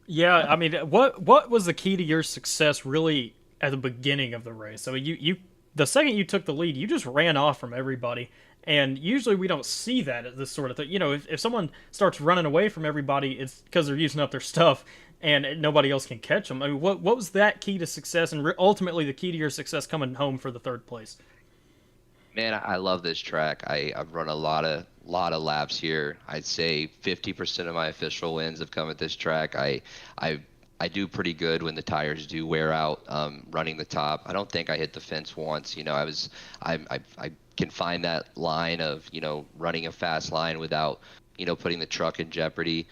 Yeah, I mean, what was the key to your success really at the beginning of the race? I mean, you the second you took the lead, you just ran off from everybody, and usually we don't see that at this sort of thing. You know, if someone starts running away from everybody, it's because they're using up their stuff, and nobody else can catch them. I mean, what was that key to success, and ultimately the key to your success coming home for the third place? Man, I love this track. I've run a lot of laps here. I'd say 50% of my official wins have come at this track. I do pretty good when the tires do wear out, running the top. I don't think I hit the fence once. You know, I can find that line of, you know, running a fast line without, you know, putting the truck in jeopardy.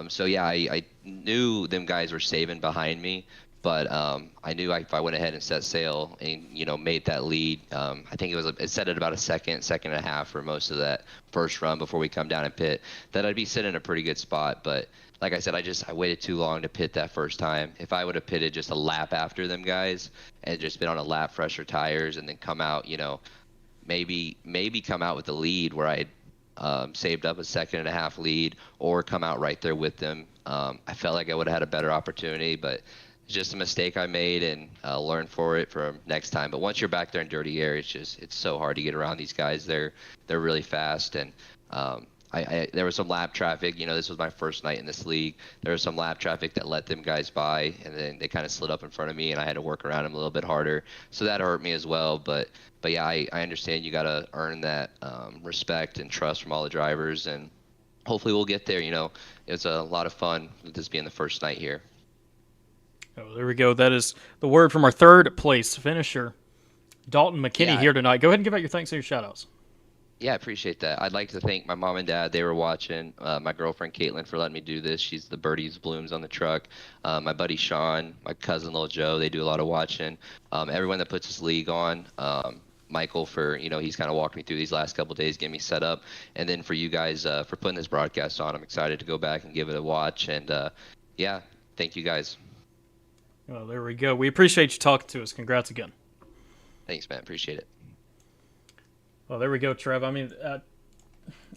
So yeah, I knew them guys were saving behind me, but I knew if I went ahead and set sail and, you know, made that lead, I think it set at about a second and a half for most of that first run before we come down and pit, that I'd be sitting in a pretty good spot. But like I said, I waited too long to pit that first time. If I would have pitted just a lap after them guys and just been on a lap fresher tires and then come out, you know, maybe come out with the lead where I had saved up a second and a half lead, or come out right there with them, I felt like I would have had a better opportunity, but it's just a mistake I made, and learn for it for next time. But once you're back there in dirty air, it's so hard to get around these guys. They're really fast, and there was some lap traffic. You know, this was my first night in this league. There was some lap traffic that let them guys by, and then they kind of slid up in front of me, and I had to work around them a little bit harder. So that hurt me as well. But yeah, I understand you got to earn that respect and trust from all the drivers, and hopefully we'll get there. You know, it's a lot of fun with this being the first night here. Oh, there we go. That is the word from our third place finisher, Dalton McKinney, here tonight. Go ahead and give out your thanks and your shout-outs. Yeah, I appreciate that. I'd like to thank my mom and dad. They were watching. My girlfriend, Caitlin, for letting me do this. She's the birdies blooms on the truck. My buddy, Sean, my cousin, Lil Joe, they do a lot of watching. Everyone that puts this league on. Michael, for, you know, he's kind of walked me through these last couple of days, getting me set up. And then for you guys for putting this broadcast on. I'm excited to go back and give it a watch. And, yeah, thank you guys. Well, there we go. We appreciate you talking to us. Congrats again. Thanks, man. Appreciate it. Well, there we go, Trev. I mean, to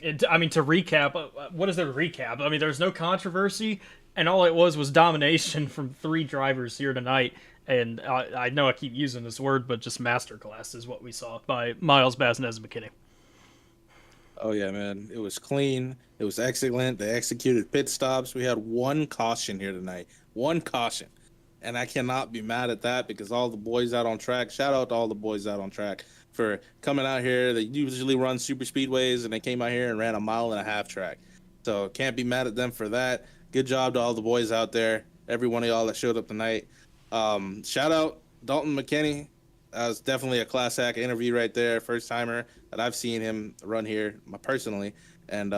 recap, what is there to recap? I mean, there's no controversy, and all it was domination from 3 drivers here tonight. And I know I keep using this word, but just masterclass is what we saw by Miles, Basnez, and McKinney. Oh, yeah, man. It was clean. It was excellent. They executed pit stops. We had 1 caution here tonight. 1 caution. And I cannot be mad at that, because all the boys out on track, shout out to all the boys out on track for coming out here. They usually run super speedways, and they came out here and ran a 1.5 mile track. So can't be mad at them for that. Good job to all the boys out there, every one of y'all that showed up tonight. Shout out Dalton McKinney. That was definitely a class act interview right there. First timer that I've seen him run here personally. And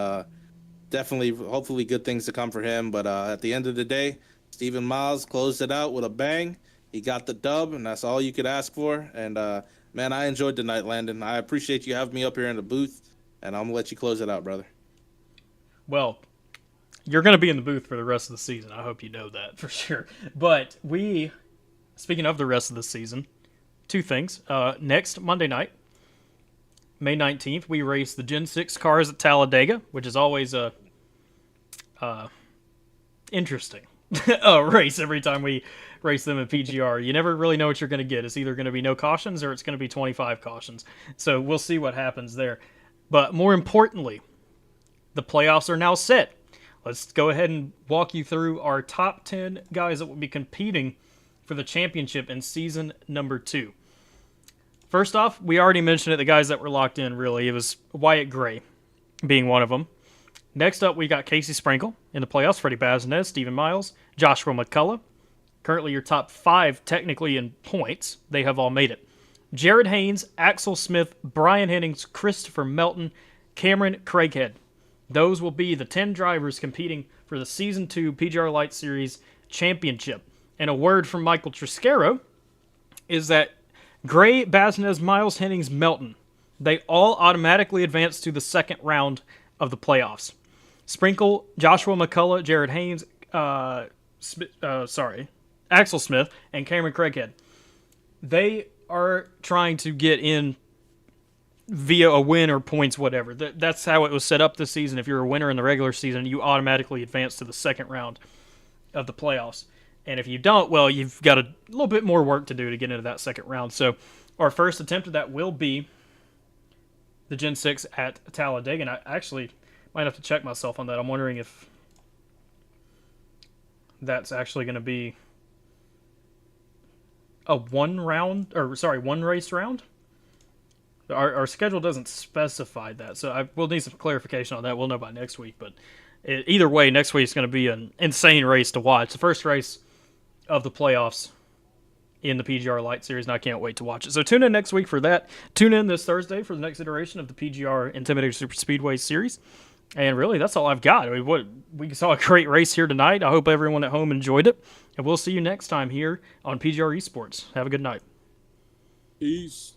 definitely, hopefully good things to come for him. But at the end of the day, Stephen Miles closed it out with a bang. He got the dub, and that's all you could ask for. And, man, I enjoyed the night, Landon. I appreciate you having me up here in the booth, and I'm going to let you close it out, brother. Well, you're going to be in the booth for the rest of the season. I hope you know that for sure. But speaking of the rest of the season, 2 things. Next Monday night, May 19th, we race the Gen 6 cars at Talladega, which is always a interesting race every time we race them at PGR. You never really know what you're going to get. It's either going to be no cautions or it's going to be 25 cautions. So we'll see what happens there. But more importantly, the playoffs are now set. let's go ahead and walk you through our top 10 guys that will be competing for the championship in season number 2. First off, we already mentioned it, the guys that were locked in, really. It was Wyatt Gray being one of them. Next up, we got Casey Sprinkle in the playoffs, Freddie Baznez, Stephen Miles, Joshua McCullough. Currently your top 5 technically in points. They have all made it. Jared Haynes, Axel Smith, Brian Hennings, Christopher Melton, Cameron Craighead. Those will be the 10 drivers competing for the Season 2 PGR Lite Series Championship. And a word from Michael Triscaro is that Gray, Baznez, Miles, Hennings, Melton, they all automatically advance to the second round of the playoffs. Sprinkle, Joshua McCullough, Jared Haynes, Axel Smith, and Cameron Craighead. They are trying to get in via a win or points, whatever. That's how it was set up this season. If you're a winner in the regular season, you automatically advance to the second round of the playoffs. And if you don't, well, you've got a little bit more work to do to get into that second round. So our first attempt at that will be the Gen 6 at Talladega. And I actually might have to check myself on that. I'm wondering if that's actually going to be a one race round. Our schedule doesn't specify that, so we'll need some clarification on that. We'll know by next week. But either way, next week is going to be an insane race to watch. The first race of the playoffs in the PGR Lite Series, and I can't wait to watch it. So tune in next week for that. Tune in this Thursday for the next iteration of the PGR Intimidator Super Speedway Series. And really, that's all I've got. I mean, we saw a great race here tonight. I hope everyone at home enjoyed it. And we'll see you next time here on PGR eSports. Have a good night. Peace.